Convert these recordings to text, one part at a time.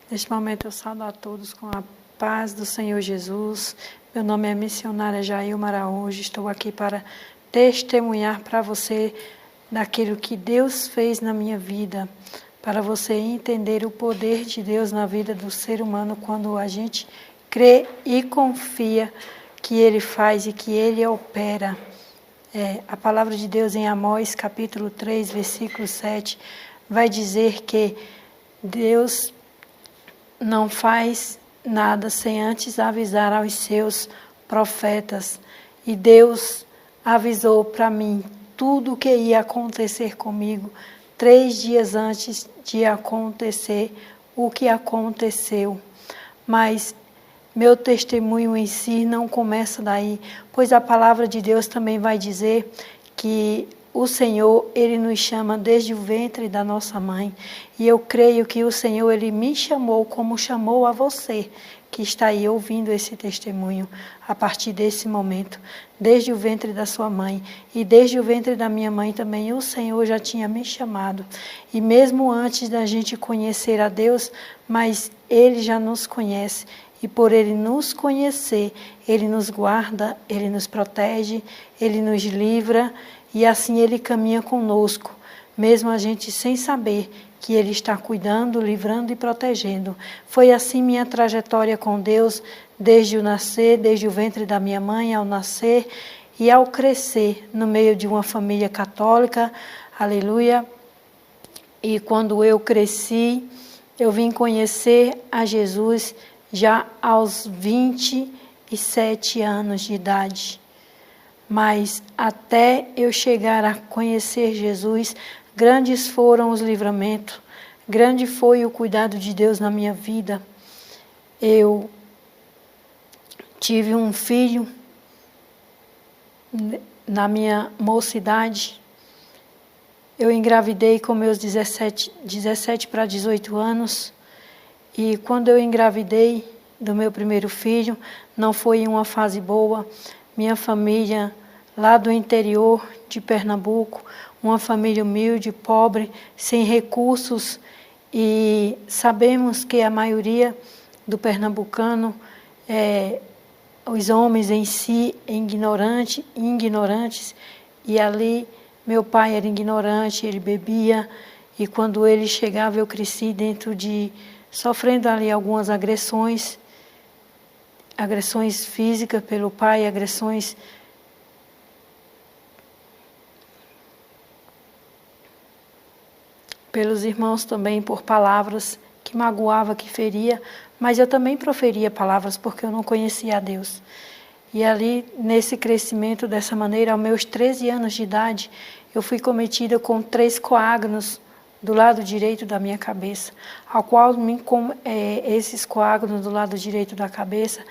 Neste momento eu saúdo a todos com a paz do Senhor Jesus. Meu nome é missionária Jailma Araújo. Estou aqui para testemunhar para você daquilo que Deus fez na minha vida, para você entender o poder de Deus na vida do ser humano quando a gente crê e confia que Ele faz e que Ele opera. A palavra de Deus em Amós, capítulo 3, versículo 7, vai dizer que Deus não faz nada sem antes avisar aos seus profetas. E Deus avisou para mim tudo o que ia acontecer comigo 3 dias antes de acontecer o que aconteceu. Mas meu testemunho em si não começa daí, pois a palavra de Deus também vai dizer que o Senhor, Ele nos chama desde o ventre da nossa mãe. E eu creio que o Senhor, Ele me chamou como chamou a você, que está aí ouvindo esse testemunho, a partir desse momento, desde o ventre da sua mãe. E desde o ventre da minha mãe também, o Senhor já tinha me chamado. E mesmo antes da gente conhecer a Deus, mas Ele já nos conhece. E por Ele nos conhecer, Ele nos guarda, Ele nos protege, Ele nos livra, e assim Ele caminha conosco, mesmo a gente sem saber que Ele está cuidando, livrando e protegendo. Foi assim minha trajetória com Deus, desde o nascer, desde o ventre da minha mãe, ao nascer e ao crescer no meio de uma família católica, aleluia. E quando eu cresci, eu vim conhecer a Jesus já aos 27 anos de idade. Mas até eu chegar a conhecer Jesus, grandes foram os livramentos, grande foi o cuidado de Deus na minha vida. Eu tive um filho na minha mocidade. Eu engravidei com meus 17 para 18 anos. E quando eu engravidei do meu primeiro filho, não foi uma fase boa. Minha família, lá do interior de Pernambuco, uma família humilde, pobre, sem recursos, e sabemos que a maioria do pernambucano, os homens em si, ignorantes, e ali meu pai era ignorante, ele bebia, e quando ele chegava eu cresci sofrendo ali algumas agressões físicas pelo pai, agressões pelos irmãos também, por palavras que magoava, que feria, mas eu também proferia palavras porque eu não conhecia a Deus. E ali, nesse crescimento dessa maneira, aos meus 13 anos de idade, eu fui cometida com 3 coágulos do lado direito da minha cabeça, ao qual esses coágulos do lado direito da cabeça,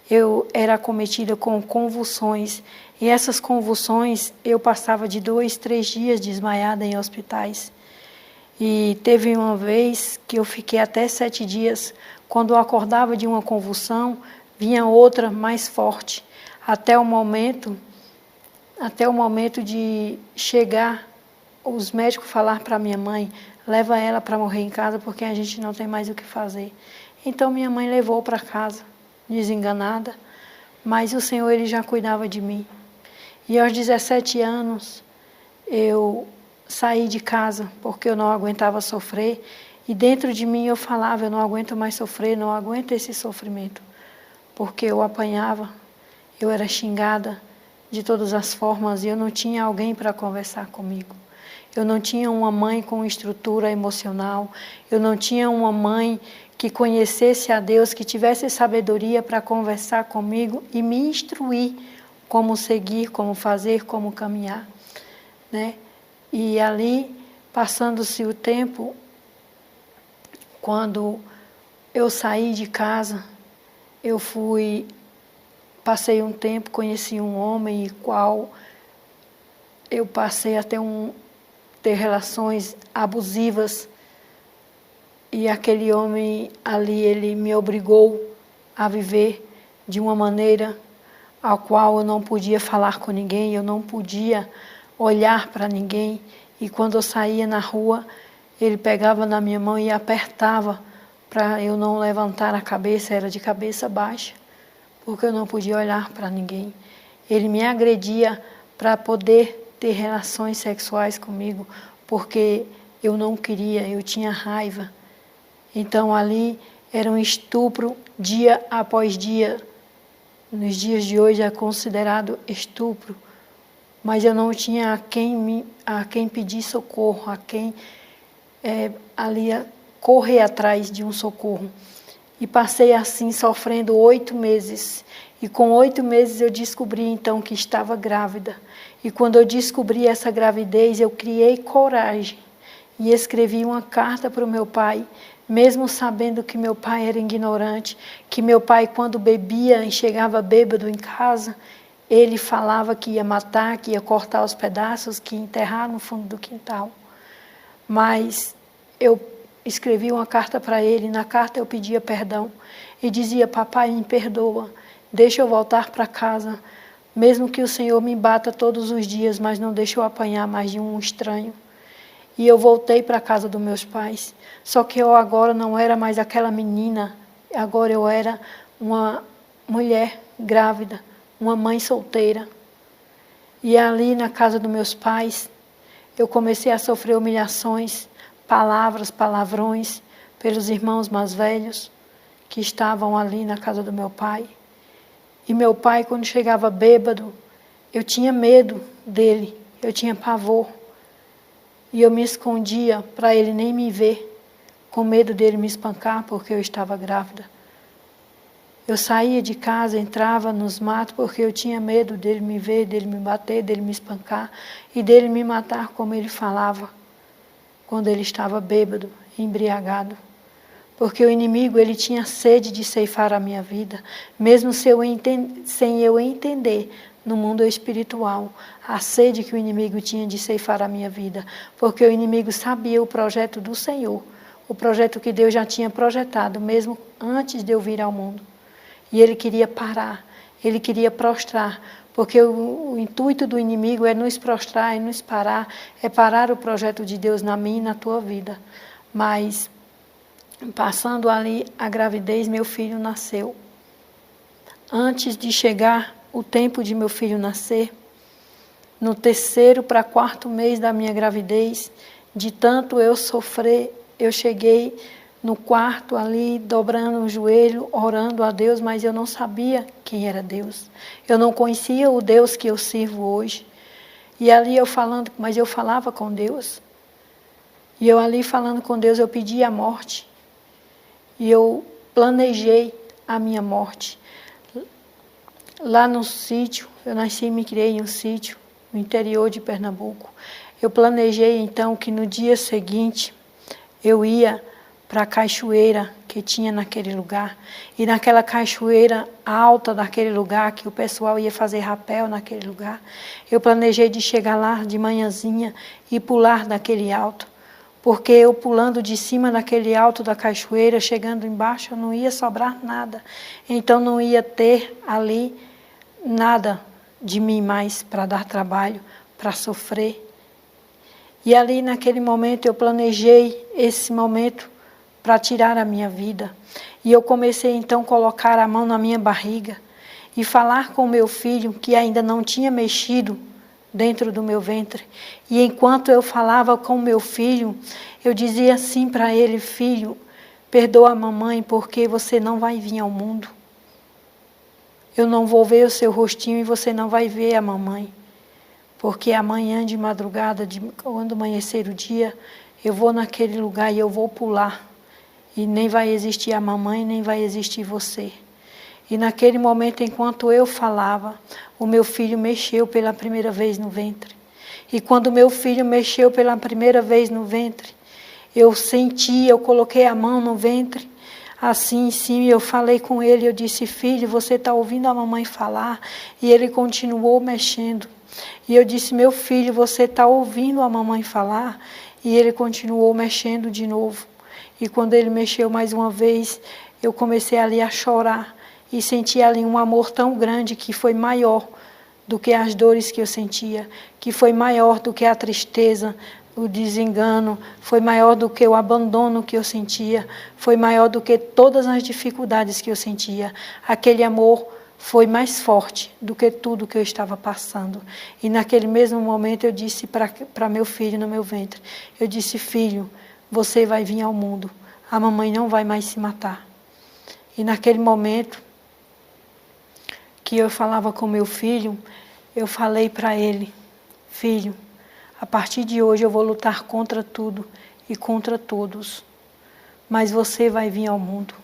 eu era acometida com convulsões, e essas convulsões eu passava de 2, 3 dias desmaiada em hospitais. E teve uma vez que eu fiquei até 7 dias, quando eu acordava de uma convulsão, vinha outra mais forte, até o momento de chegar os médicos falar para minha mãe, leva ela para morrer em casa porque a gente não tem mais o que fazer. Então minha mãe levou para casa, desenganada, mas o Senhor, Ele já cuidava de mim. E aos 17 anos eu saí de casa porque eu não aguentava sofrer, e dentro de mim eu falava, eu não aguento mais sofrer, não aguento esse sofrimento, porque eu apanhava, eu era xingada de todas as formas e eu não tinha alguém para conversar comigo. Eu não tinha uma mãe com estrutura emocional, eu não tinha uma mãe que conhecesse a Deus, que tivesse sabedoria para conversar comigo e me instruir como seguir, como fazer, como caminhar, né? E ali, passando-se o tempo, quando eu saí de casa, passei um tempo, conheci um homem, qual eu passei a ter relações abusivas, e aquele homem ali, ele me obrigou a viver de uma maneira a qual eu não podia falar com ninguém, eu não podia olhar para ninguém, e quando eu saía na rua, ele pegava na minha mão e apertava para eu não levantar a cabeça, era de cabeça baixa, porque eu não podia olhar para ninguém. Ele me agredia para poder ter relações sexuais comigo, porque eu não queria, eu tinha raiva. Então ali era um estupro dia após dia. Nos dias de hoje é considerado estupro, mas eu não tinha a quem pedir socorro, a quem ali correr atrás de um socorro. E passei assim sofrendo 8 meses. E com 8 meses eu descobri então que estava grávida. E quando eu descobri essa gravidez, eu criei coragem e escrevi uma carta para o meu pai, mesmo sabendo que meu pai era ignorante, que meu pai, quando bebia e chegava bêbado em casa, ele falava que ia matar, que ia cortar os pedaços, que ia enterrar no fundo do quintal. Mas eu escrevi uma carta para ele, na carta eu pedia perdão e dizia: papai, me perdoa, deixa eu voltar para casa, mesmo que o Senhor me bata todos os dias, mas não deixa eu apanhar mais de um estranho. E eu voltei para a casa dos meus pais, só que eu agora não era mais aquela menina, agora eu era uma mulher grávida, uma mãe solteira. E ali na casa dos meus pais, eu comecei a sofrer humilhações, palavras, palavrões, pelos irmãos mais velhos que estavam ali na casa do meu pai. E meu pai, quando chegava bêbado, eu tinha medo dele, eu tinha pavor. E eu me escondia para ele nem me ver, com medo dele me espancar porque eu estava grávida. Eu saía de casa, entrava nos matos porque eu tinha medo dele me ver, dele me bater, dele me espancar e dele me matar, como ele falava, quando ele estava bêbado, embriagado. Porque o inimigo, ele tinha sede de ceifar a minha vida, mesmo sem eu entender no mundo espiritual a sede que o inimigo tinha de ceifar a minha vida. Porque o inimigo sabia o projeto do Senhor, o projeto que Deus já tinha projetado, mesmo antes de eu vir ao mundo. E ele queria parar, ele queria prostrar, porque o intuito do inimigo é nos prostrar, é nos parar, é parar o projeto de Deus na minha e na tua vida. Mas passando ali a gravidez, meu filho nasceu. Antes de chegar o tempo de meu filho nascer, no 3º para 4º mês da minha gravidez, de tanto eu sofrer, eu cheguei no quarto ali, dobrando o joelho, orando a Deus, mas eu não sabia quem era Deus. Eu não conhecia o Deus que eu sirvo hoje. E ali eu falando, mas eu falava com Deus. E eu ali falando com Deus, eu pedi a morte. E eu planejei a minha morte. Lá no sítio, eu nasci e me criei em um sítio, no interior de Pernambuco. Eu planejei então que no dia seguinte eu ia para a cachoeira que tinha naquele lugar. E naquela cachoeira alta daquele lugar, que o pessoal ia fazer rapel naquele lugar, eu planejei de chegar lá de manhãzinha e pular daquele alto. Porque eu pulando de cima daquele alto da cachoeira, chegando embaixo, não ia sobrar nada. Então não ia ter ali nada de mim mais para dar trabalho, para sofrer. E ali naquele momento eu planejei esse momento para tirar a minha vida. E eu comecei então a colocar a mão na minha barriga e falar com o meu filho, que ainda não tinha mexido dentro do meu ventre. E enquanto eu falava com o meu filho, eu dizia assim para ele: filho, perdoa a mamãe porque você não vai vir ao mundo. Eu não vou ver o seu rostinho e você não vai ver a mamãe. Porque amanhã de madrugada, quando amanhecer o dia, eu vou naquele lugar e eu vou pular. E nem vai existir a mamãe, nem vai existir você. E naquele momento, enquanto eu falava, o meu filho mexeu pela primeira vez no ventre. E quando meu filho mexeu pela primeira vez no ventre, eu senti, eu coloquei a mão no ventre, assim em cima, eu falei com ele, eu disse: filho, você está ouvindo a mamãe falar? E ele continuou mexendo. E eu disse: meu filho, você está ouvindo a mamãe falar? E ele continuou mexendo de novo. E quando ele mexeu mais uma vez, eu comecei ali a chorar. E senti ali um amor tão grande que foi maior do que as dores que eu sentia, que foi maior do que a tristeza, o desengano, foi maior do que o abandono que eu sentia, foi maior do que todas as dificuldades que eu sentia. Aquele amor foi mais forte do que tudo que eu estava passando. E naquele mesmo momento eu disse para meu filho no meu ventre, eu disse: filho, você vai vir ao mundo, a mamãe não vai mais se matar. E naquele momento que eu falava com meu filho, eu falei para ele: filho, a partir de hoje eu vou lutar contra tudo e contra todos, mas você vai vir ao mundo.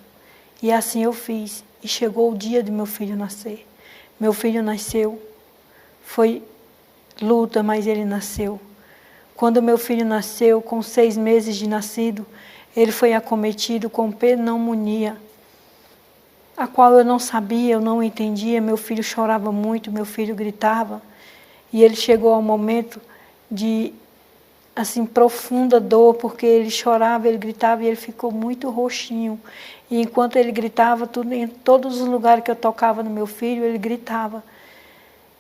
E assim eu fiz, e chegou o dia de meu filho nascer. Meu filho nasceu, foi luta, mas ele nasceu. Quando meu filho nasceu, com 6 meses de nascido, ele foi acometido com pneumonia, a qual eu não sabia, eu não entendia. Meu filho chorava muito, meu filho gritava, e ele chegou ao momento de, assim, profunda dor, porque ele chorava, ele gritava, e ele ficou muito roxinho. E enquanto ele gritava, em todos os lugares que eu tocava no meu filho, ele gritava.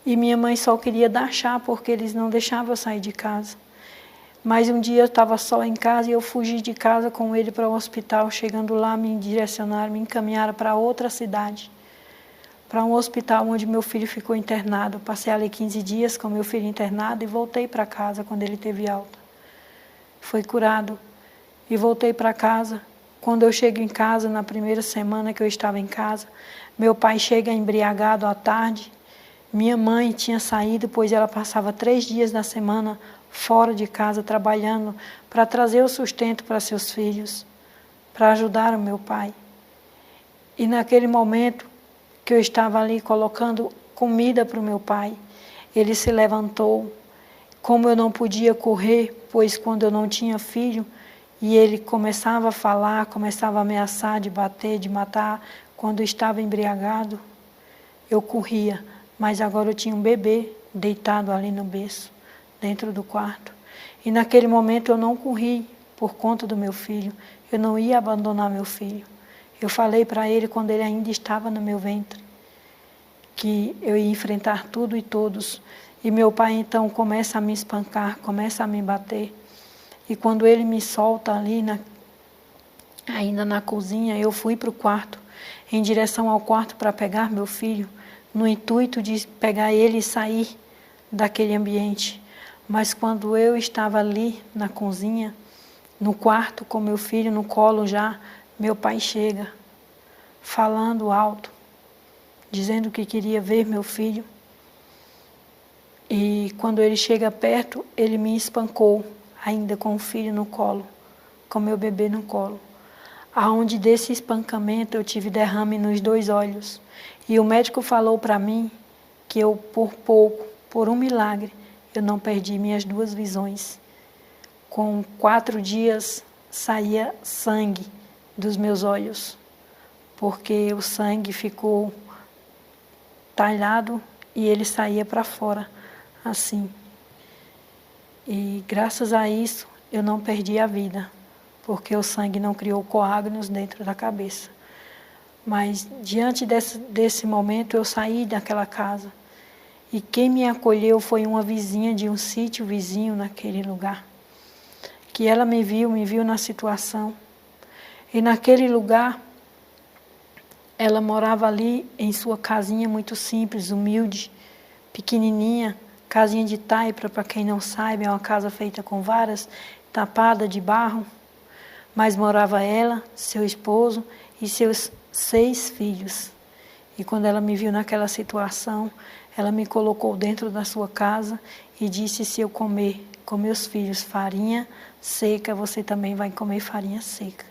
E minha mãe só queria dar chá, porque eles não deixavam eu sair de casa. Mas um dia eu estava só em casa e eu fugi de casa com ele para o hospital. Chegando lá, me direcionaram, me encaminharam para outra cidade, para um hospital onde meu filho ficou internado. Passei ali 15 dias com meu filho internado e voltei para casa quando ele teve alta. Foi curado e voltei para casa. Quando eu chego em casa, na primeira semana que eu estava em casa, meu pai chega embriagado à tarde. Minha mãe tinha saído, pois ela passava 3 dias na semana fora de casa, trabalhando para trazer o sustento para seus filhos, para ajudar o meu pai. E naquele momento que eu estava ali colocando comida para o meu pai, ele se levantou. Como eu não podia correr, pois quando eu não tinha filho, e ele começava a falar, começava a ameaçar de bater, de matar, quando eu estava embriagado, eu corria. Mas agora eu tinha um bebê deitado ali no berço, dentro do quarto. E naquele momento eu não corri por conta do meu filho. Eu não ia abandonar meu filho. Eu falei para ele, quando ele ainda estava no meu ventre, que eu ia enfrentar tudo e todos. E meu pai então começa a me espancar, começa a me bater. E quando ele me solta ali, ainda na cozinha, eu fui para o quarto, em direção ao quarto para pegar meu filho, no intuito de pegar ele e sair daquele ambiente. Mas quando eu estava ali na cozinha, no quarto com meu filho no colo já, meu pai chega, falando alto, dizendo que queria ver meu filho. E quando ele chega perto, ele me espancou, ainda com o filho no colo, com meu bebê no colo. Aonde desse espancamento eu tive derrame nos 2 olhos. E o médico falou para mim que eu, por pouco, por um milagre, eu não perdi minhas 2 visões. Com 4 dias saía sangue dos meus olhos, porque o sangue ficou talhado e ele saía para fora, assim. E graças a isso eu não perdi a vida, porque o sangue não criou coágulos dentro da cabeça. Mas diante desse momento eu saí daquela casa. E quem me acolheu foi uma vizinha de um sítio vizinho naquele lugar. Que ela me viu na situação. E naquele lugar, ela morava ali em sua casinha muito simples, humilde, pequenininha, casinha de taipa, para quem não sabe, é uma casa feita com varas, tapada de barro. Mas morava ela, seu esposo e seus 6 filhos. E quando ela me viu naquela situação, ela me colocou dentro da sua casa e disse: se eu comer com meus filhos farinha seca, você também vai comer farinha seca.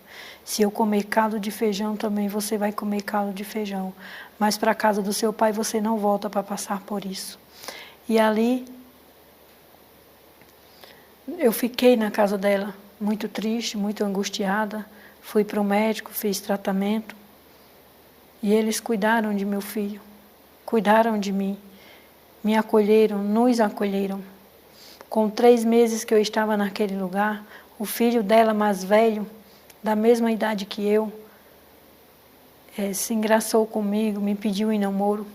Se eu comer caldo de feijão, também você vai comer caldo de feijão. Mas para a casa do seu pai você não volta para passar por isso. E ali eu fiquei na casa dela, muito triste, muito angustiada. Fui para o médico, fiz tratamento. E eles cuidaram de meu filho, cuidaram de mim, me acolheram, nos acolheram. Com 3 meses que eu estava naquele lugar, o filho dela mais velho, da mesma idade que eu, se engraçou comigo, me pediu em namoro.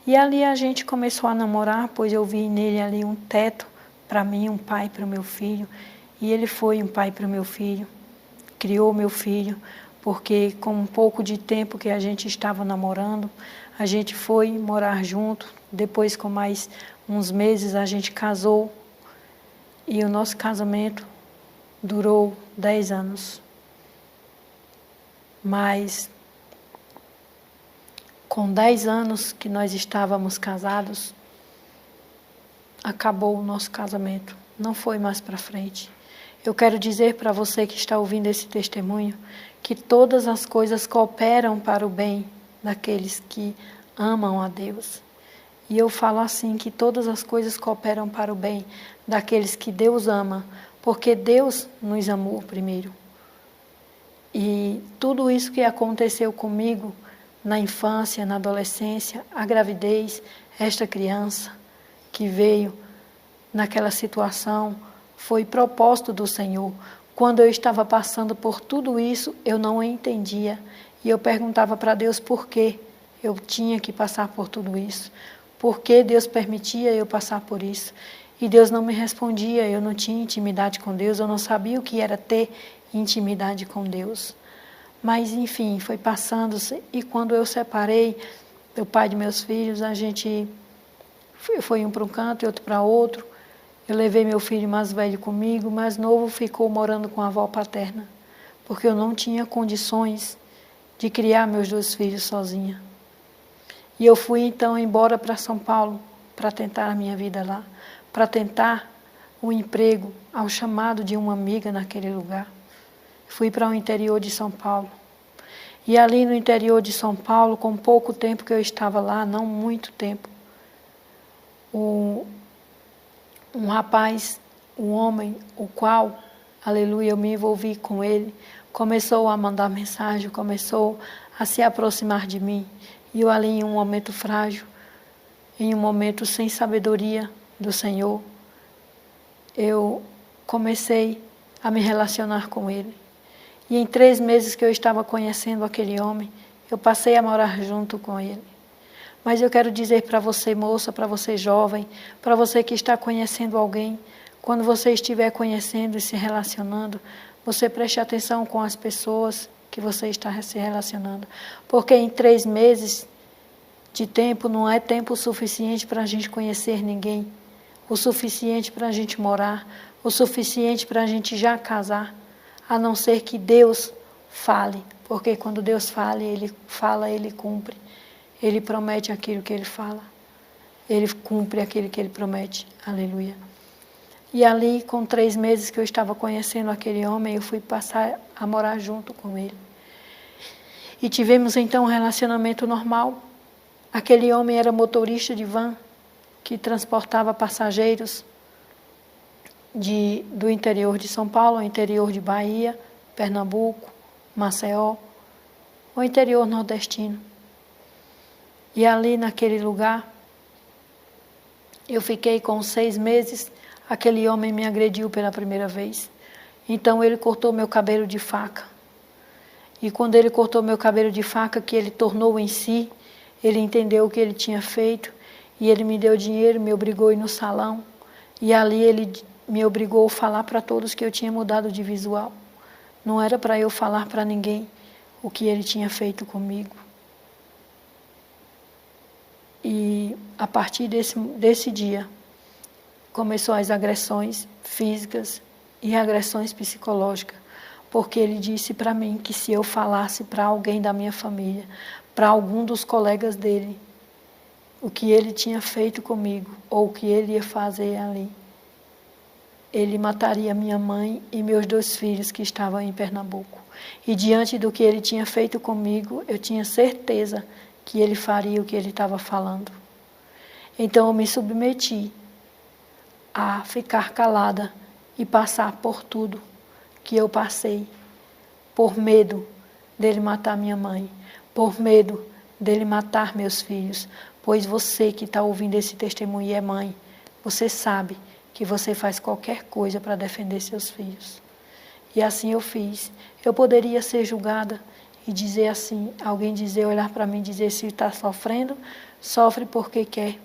E ali a gente começou a namorar, pois eu vi nele ali um teto para mim, um pai para o meu filho. E ele foi um pai para o meu filho, criou meu filho, porque com um pouco de tempo que a gente estava namorando, a gente foi morar junto. Depois, com mais uns meses, a gente casou. E o nosso casamento durou 10 anos. Mas, com 10 anos que nós estávamos casados, acabou o nosso casamento. Não foi mais para frente. Eu quero dizer para você que está ouvindo esse testemunho, que todas as coisas cooperam para o bem daqueles que amam a Deus. E eu falo assim, que todas as coisas cooperam para o bem daqueles que Deus ama, porque Deus nos amou primeiro. E tudo isso que aconteceu comigo na infância, na adolescência, a gravidez, esta criança que veio naquela situação, foi propósito do Senhor. Quando eu estava passando por tudo isso, eu não entendia. E eu perguntava para Deus por que eu tinha que passar por tudo isso. Por que Deus permitia eu passar por isso? E Deus não me respondia, eu não tinha intimidade com Deus, eu não sabia o que era ter intimidade com Deus. Mas, enfim, foi passando-se. E quando eu separei do pai de meus filhos, a gente foi um para um canto e outro para outro. Eu levei meu filho mais velho comigo, mais novo ficou morando com a avó paterna, porque eu não tinha condições de criar meus 2 filhos sozinha. E eu fui então embora para São Paulo, para tentar a minha vida lá, para tentar o emprego, ao chamado de uma amiga naquele lugar. Fui para o interior de São Paulo. E ali no interior de São Paulo, com pouco tempo que eu estava lá, não muito tempo, um rapaz, um homem, o qual, aleluia, eu me envolvi com ele, começou a mandar mensagem, começou a se aproximar de mim. E eu ali em um momento frágil, em um momento sem sabedoria do Senhor, eu comecei a me relacionar com ele. E em 3 meses que eu estava conhecendo aquele homem, eu passei a morar junto com ele. Mas eu quero dizer para você, moça, para você jovem, para você que está conhecendo alguém, quando você estiver conhecendo e se relacionando, você preste atenção com as pessoas que você está se relacionando. Porque em 3 meses de tempo não é tempo suficiente para a gente conhecer ninguém, o suficiente para a gente morar, o suficiente para a gente já casar, a não ser que Deus fale. Porque quando Deus fala, Ele cumpre. Ele promete aquilo que Ele fala. Ele cumpre aquilo que Ele promete. Aleluia. E ali, com 3 meses que eu estava conhecendo aquele homem, eu fui passar a morar junto com ele. E tivemos então um relacionamento normal. Aquele homem era motorista de van, que transportava passageiros do interior de São Paulo, ao interior de Bahia, Pernambuco, Maceió, o interior nordestino. E ali naquele lugar, eu fiquei com 6 meses, aquele homem me agrediu pela primeira vez. Então ele cortou meu cabelo de faca. E quando ele cortou meu cabelo de faca, que ele tornou em si, ele entendeu o que ele tinha feito, e ele me deu dinheiro, me obrigou a ir no salão, e ali ele me obrigou a falar para todos que eu tinha mudado de visual. Não era para eu falar para ninguém o que ele tinha feito comigo. E a partir desse dia, começou as agressões físicas e agressões psicológicas, porque ele disse para mim que se eu falasse para alguém da minha família, para algum dos colegas dele, o que ele tinha feito comigo, ou o que ele ia fazer ali, ele mataria minha mãe e meus 2 filhos que estavam em Pernambuco. E diante do que ele tinha feito comigo, eu tinha certeza que ele faria o que ele estava falando. Então eu me submeti a ficar calada e passar por tudo que eu passei, por medo dele matar minha mãe, por medo dele matar meus filhos, pois você que está ouvindo esse testemunho e é mãe, você sabe que você faz qualquer coisa para defender seus filhos. E assim eu fiz. Eu poderia ser julgada e dizer assim, alguém dizer, olhar para mim e dizer, se está sofrendo, sofre porque quer.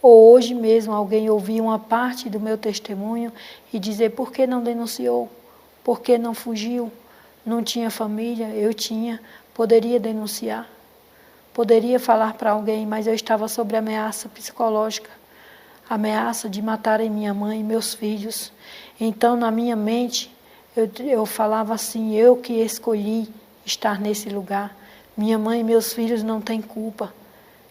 Ou hoje mesmo alguém ouvir uma parte do meu testemunho e dizer: por que não denunciou? Por que não fugiu? Não tinha família? Eu tinha. Poderia denunciar. Poderia falar para alguém, mas eu estava sob ameaça psicológica. Ameaça de matarem minha mãe e meus filhos. Então, na minha mente, eu falava assim: eu que escolhi estar nesse lugar. Minha mãe e meus filhos não têm culpa.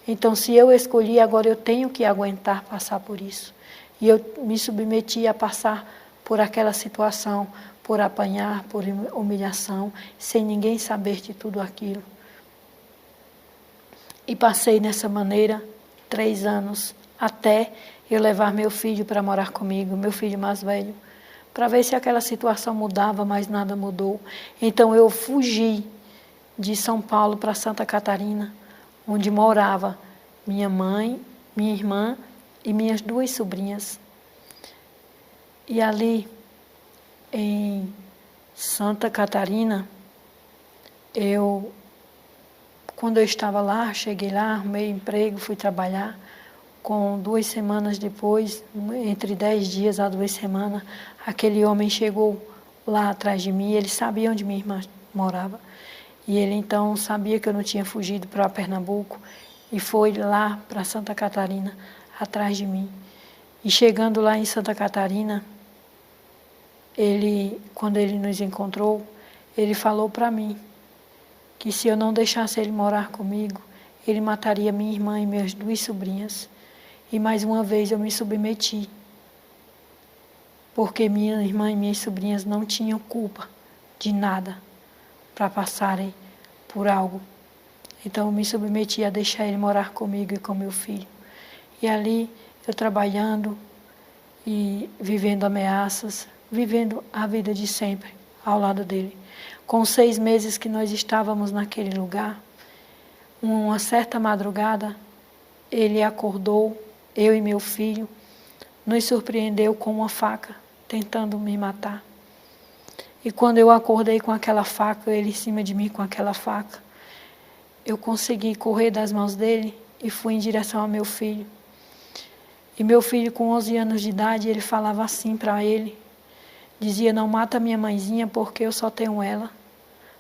Então, se eu escolhi, agora eu tenho que aguentar passar por isso. E eu me submeti a passar por aquela situação, por apanhar, por humilhação, sem ninguém saber de tudo aquilo. E passei nessa maneira 3 anos, até eu levar meu filho para morar comigo, meu filho mais velho, para ver se aquela situação mudava, mas nada mudou. Então eu fugi de São Paulo para Santa Catarina, onde morava minha mãe, minha irmã e minhas 2 sobrinhas. E ali, em Santa Catarina, quando eu estava lá, cheguei lá, arrumei emprego, fui trabalhar. Com 2 semanas depois, entre 10 dias a 2 semanas, aquele homem chegou lá atrás de mim, ele sabia onde minha irmã morava. E ele então sabia que eu não tinha fugido para Pernambuco e foi lá para Santa Catarina, atrás de mim. E chegando lá em Santa Catarina, quando ele nos encontrou, ele falou para mim que se eu não deixasse ele morar comigo, ele mataria minha irmã e minhas 2 sobrinhas. E mais uma vez eu me submeti, porque minha irmã e minhas sobrinhas não tinham culpa de nada para passarem por algo. Então eu me submeti a deixar ele morar comigo e com meu filho. E ali eu trabalhando e vivendo ameaças, vivendo a vida de sempre ao lado dele. Com 6 meses que nós estávamos naquele lugar, uma certa madrugada, ele acordou, eu e meu filho, nos surpreendeu com uma faca, tentando me matar. E quando eu acordei com aquela faca, ele em cima de mim com aquela faca, eu consegui correr das mãos dele e fui em direção ao meu filho. E meu filho, com 11 anos de idade, ele falava assim para ele, dizia: não mata minha mãezinha porque eu só tenho ela.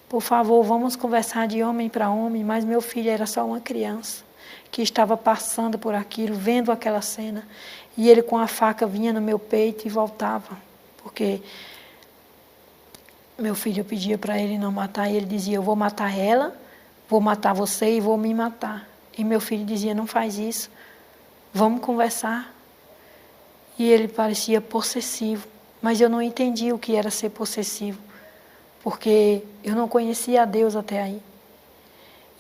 Por favor, vamos conversar de homem para homem. Mas meu filho era só uma criança que estava passando por aquilo, vendo aquela cena. E ele com a faca vinha no meu peito e voltava. Porque meu filho pedia para ele não matar e ele dizia: eu vou matar ela, vou matar você e vou me matar. E meu filho dizia: não faz isso, vamos conversar. E ele parecia possessivo, mas eu não entendi o que era ser possessivo, porque eu não conhecia a Deus até aí.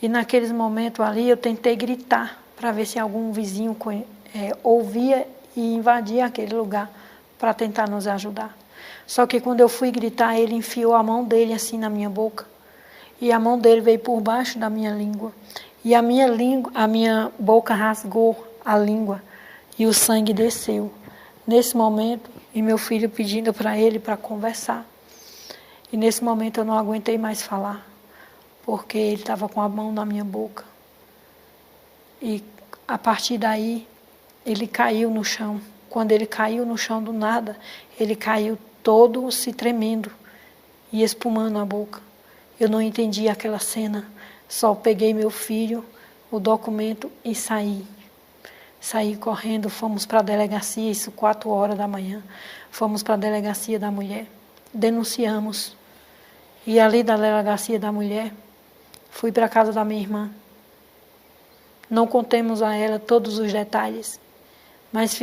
E naqueles momentos ali eu tentei gritar para ver se algum vizinho ouvia e invadia aquele lugar para tentar nos ajudar. Só que quando eu fui gritar, ele enfiou a mão dele assim na minha boca. E a mão dele veio por baixo da minha língua. E a minha boca rasgou a língua e o sangue desceu. Nesse momento, e meu filho pedindo para ele para conversar. E nesse momento eu não aguentei mais falar, porque ele estava com a mão na minha boca. E a partir daí, ele caiu no chão. Quando ele caiu no chão do nada, ele caiu todo se tremendo e espumando a boca. Eu não entendi aquela cena, só peguei meu filho, o documento e saí. Saí correndo, fomos para a delegacia, isso 4 horas da manhã. Fomos para a delegacia da mulher, denunciamos. E ali da delegacia da mulher, fui para a casa da minha irmã. Não contemos a ela todos os detalhes, mas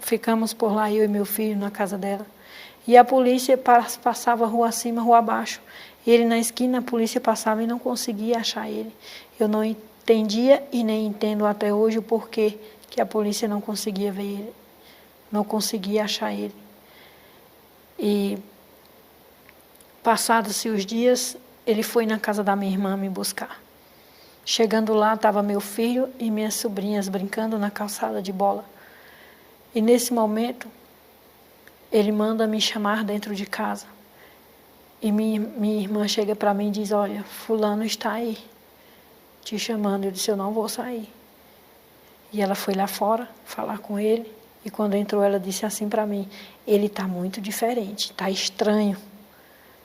ficamos por lá, eu e meu filho, na casa dela. E a polícia passava rua acima, rua abaixo. E ele na esquina, a polícia passava e não conseguia achar ele. Eu não entendia e nem entendo até hoje o porquê que a polícia não conseguia ver ele. Não conseguia achar ele. E passados-se os dias, ele foi na casa da minha irmã me buscar. Chegando lá, estava meu filho e minhas sobrinhas brincando na calçada de bola. E nesse momento, ele manda me chamar dentro de casa. E minha irmã chega para mim e diz: olha, fulano está aí, te chamando. Eu disse: eu não vou sair. E ela foi lá fora falar com ele. E quando entrou, ela disse assim para mim: ele está muito diferente, está estranho,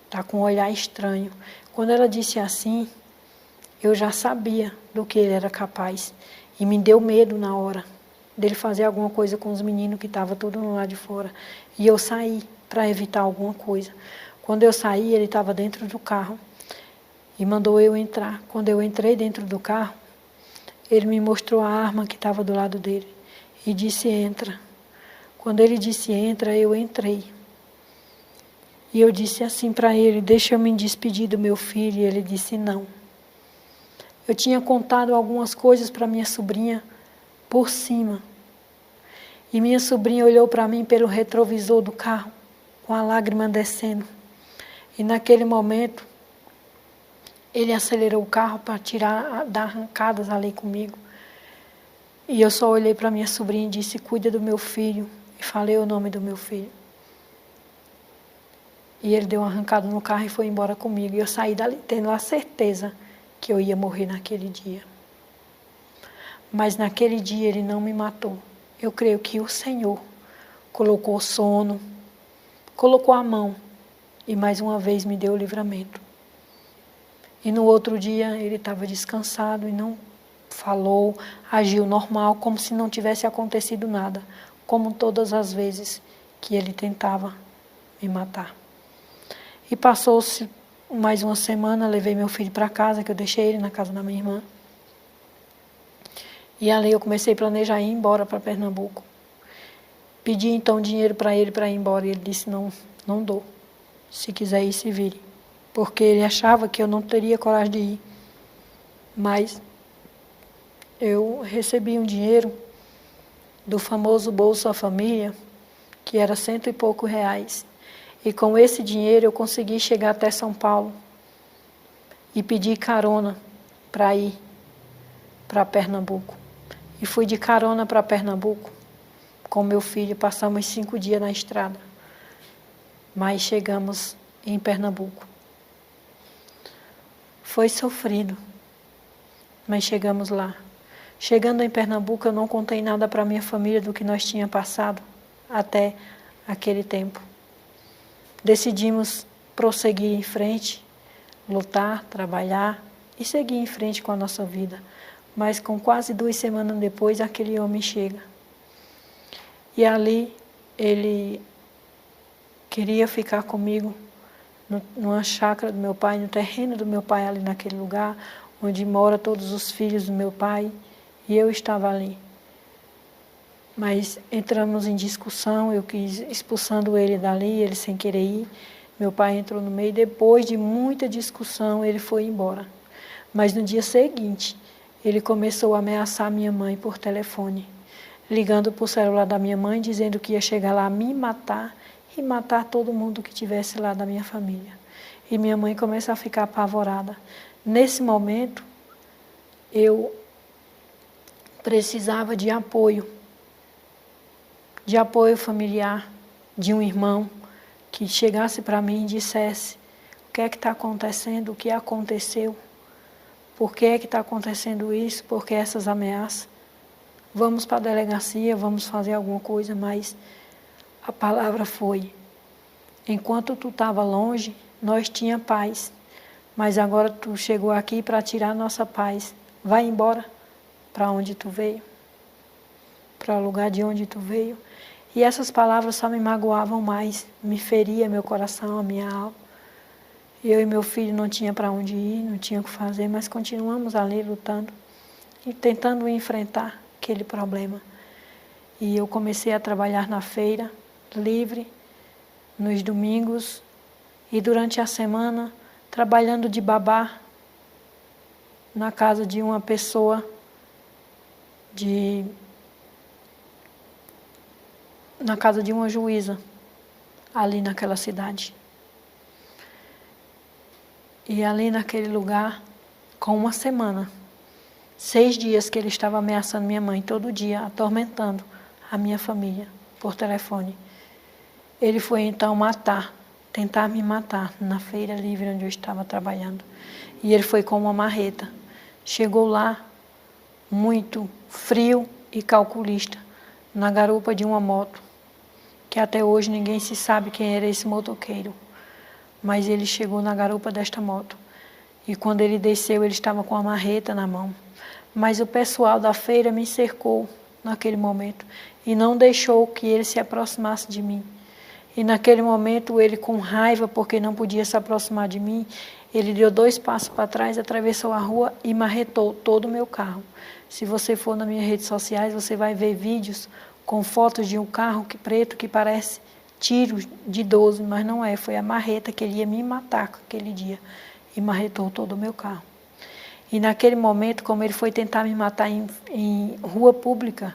está com um olhar estranho. Quando ela disse assim, eu já sabia do que ele era capaz. E me deu medo na hora dele fazer alguma coisa com os meninos que estavam tudo no lado de fora. E eu saí para evitar alguma coisa. Quando eu saí, ele estava dentro do carro e mandou eu entrar. Quando eu entrei dentro do carro, ele me mostrou a arma que estava do lado dele e disse: entra. Quando ele disse entra, eu entrei. E eu disse assim para ele: deixa eu me despedir do meu filho. E ele disse não. Eu tinha contado algumas coisas para minha sobrinha por cima. E minha sobrinha olhou para mim pelo retrovisor do carro, com a lágrima descendo. E naquele momento, ele acelerou o carro para dar arrancadas ali comigo. E eu só olhei para minha sobrinha e disse: cuida do meu filho. E falei o nome do meu filho. E ele deu uma arrancada no carro e foi embora comigo. E eu saí dali tendo a certeza que eu ia morrer naquele dia. Mas naquele dia ele não me matou. Eu creio que o Senhor colocou sono, colocou a mão e mais uma vez me deu o livramento. E no outro dia ele estava descansado e não falou, agiu normal, como se não tivesse acontecido nada, como todas as vezes que ele tentava me matar. E passou-se mais uma semana, levei meu filho para casa, que eu deixei ele na casa da minha irmã. E ali eu comecei a planejar ir embora para Pernambuco. Pedi então dinheiro para ele ir embora, e ele disse: não dou, se quiser ir, se vire. Porque ele achava que eu não teria coragem de ir. Mas eu recebi um dinheiro do famoso Bolsa Família, que era R$100 e poucos. E com esse dinheiro eu consegui chegar até São Paulo e pedir carona para ir para Pernambuco. E fui de carona para Pernambuco com meu filho. Passamos 5 dias na estrada, mas chegamos em Pernambuco. Foi sofrido, mas chegamos lá. Chegando em Pernambuco, eu não contei nada para minha família do que nós tínhamos passado até aquele tempo. Decidimos prosseguir em frente, lutar, trabalhar e seguir em frente com a nossa vida. Mas com quase 2 semanas depois, aquele homem chega. E ali ele queria ficar comigo numa chácara do meu pai, no terreno do meu pai, ali naquele lugar onde moram todos os filhos do meu pai. E eu estava ali. Mas entramos em discussão, eu quis expulsando ele dali, ele sem querer ir. Meu pai entrou no meio, depois de muita discussão, ele foi embora. Mas no dia seguinte, ele começou a ameaçar minha mãe por telefone, ligando para o celular da minha mãe, dizendo que ia chegar lá me matar e matar todo mundo que tivesse lá da minha família. E minha mãe começou a ficar apavorada. Nesse momento, eu precisava de apoio familiar, de um irmão que chegasse para mim e dissesse: o que é que está acontecendo, o que aconteceu, por que é que está acontecendo isso, por que essas ameaças? Vamos para a delegacia, vamos fazer alguma coisa. Mas a palavra foi: enquanto tu estava longe, nós tinha paz, mas agora tu chegou aqui para tirar a nossa paz. Vai embora para onde tu veio, para o lugar de onde tu veio. E essas palavras só me magoavam mais, me feria meu coração, a minha alma. Eu e meu filho não tinha para onde ir, não tinha o que fazer, mas continuamos ali lutando e tentando enfrentar aquele problema. E eu comecei a trabalhar na feira, livre, nos domingos e durante a semana, trabalhando de babá na casa de uma pessoa, na casa de uma juíza, ali naquela cidade. E ali naquele lugar, com uma semana, 6 dias que ele estava ameaçando minha mãe, todo dia, atormentando a minha família por telefone. Ele foi então tentar me matar na feira livre onde eu estava trabalhando. E ele foi com uma marreta. Chegou lá, muito frio, e calculista na garupa de uma moto, que até hoje ninguém se sabe quem era esse motoqueiro. Mas ele chegou na garupa desta moto. E quando ele desceu, ele estava com a marreta na mão. Mas o pessoal da feira me cercou naquele momento e não deixou que ele se aproximasse de mim. E naquele momento, ele com raiva, porque não podia se aproximar de mim, ele deu 2 passos para trás, atravessou a rua e marretou todo o meu carro. Se você for nas minhas redes sociais, você vai ver vídeos com fotos de um carro preto que parece tiro de 12, mas não é, foi a marreta que ele ia me matar aquele dia. E marretou todo o meu carro. E naquele momento, como ele foi tentar me matar em rua pública,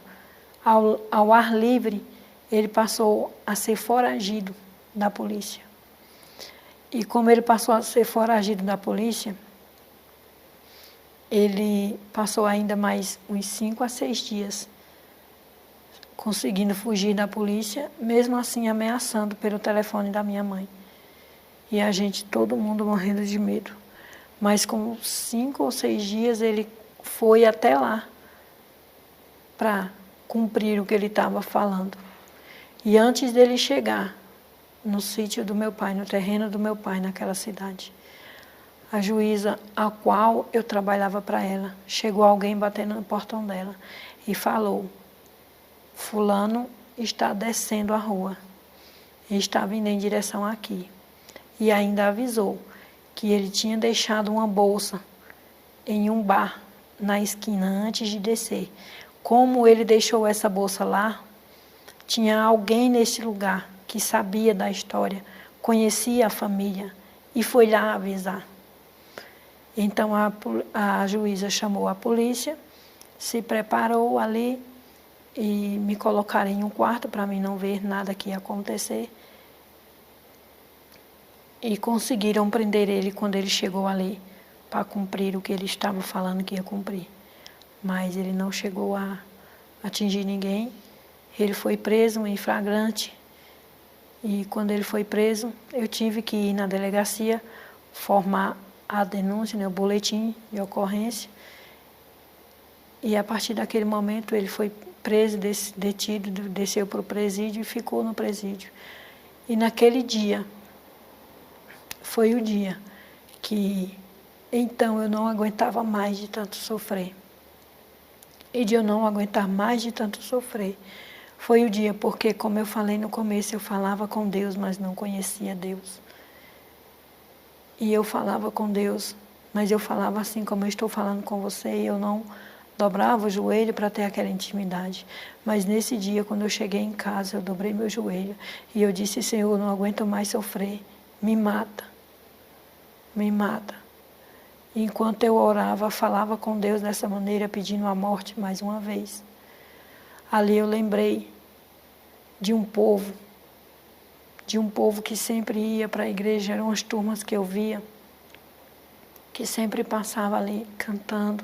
ao ar livre, ele passou a ser foragido da polícia. E como ele passou a ser foragido da polícia, ele passou ainda mais uns 5 a 6 dias conseguindo fugir da polícia, mesmo assim ameaçando pelo telefone da minha mãe. E a gente, todo mundo morrendo de medo. Mas com 5 ou 6 dias ele foi até lá para cumprir o que ele estava falando. E antes dele chegar no sítio do meu pai, no terreno do meu pai, naquela cidade, a juíza a qual eu trabalhava para ela, chegou alguém batendo no portão dela e falou: fulano está descendo a rua e está vindo em direção aqui. E ainda avisou que ele tinha deixado uma bolsa em um bar na esquina antes de descer. Como ele deixou essa bolsa lá, tinha alguém nesse lugar que sabia da história, conhecia a família e foi lá avisar. Então a juíza chamou a polícia, se preparou ali e me colocaram em um quarto para mim não ver nada que ia acontecer. E conseguiram prender ele quando ele chegou ali para cumprir o que ele estava falando que ia cumprir. Mas ele não chegou a atingir ninguém. Ele foi preso em flagrante. E quando ele foi preso, eu tive que ir na delegacia formar a denúncia, o boletim de ocorrência. E a partir daquele momento ele foi preso, detido, desceu para o presídio e ficou no presídio. E naquele dia, foi o dia que então eu não aguentava mais de tanto sofrer. E de eu não aguentar mais de tanto sofrer, foi o dia porque, como eu falei no começo, eu falava com Deus, mas não conhecia Deus. E eu falava com Deus, mas eu falava assim como eu estou falando com você, e eu não dobrava o joelho para ter aquela intimidade. Mas nesse dia, quando eu cheguei em casa, eu dobrei meu joelho e eu disse: Senhor, eu não aguento mais sofrer, me mata, me mata. E enquanto eu orava, falava com Deus dessa maneira, pedindo a morte mais uma vez. Ali eu lembrei de um povo que sempre ia para a igreja, eram as turmas que eu via, que sempre passava ali cantando.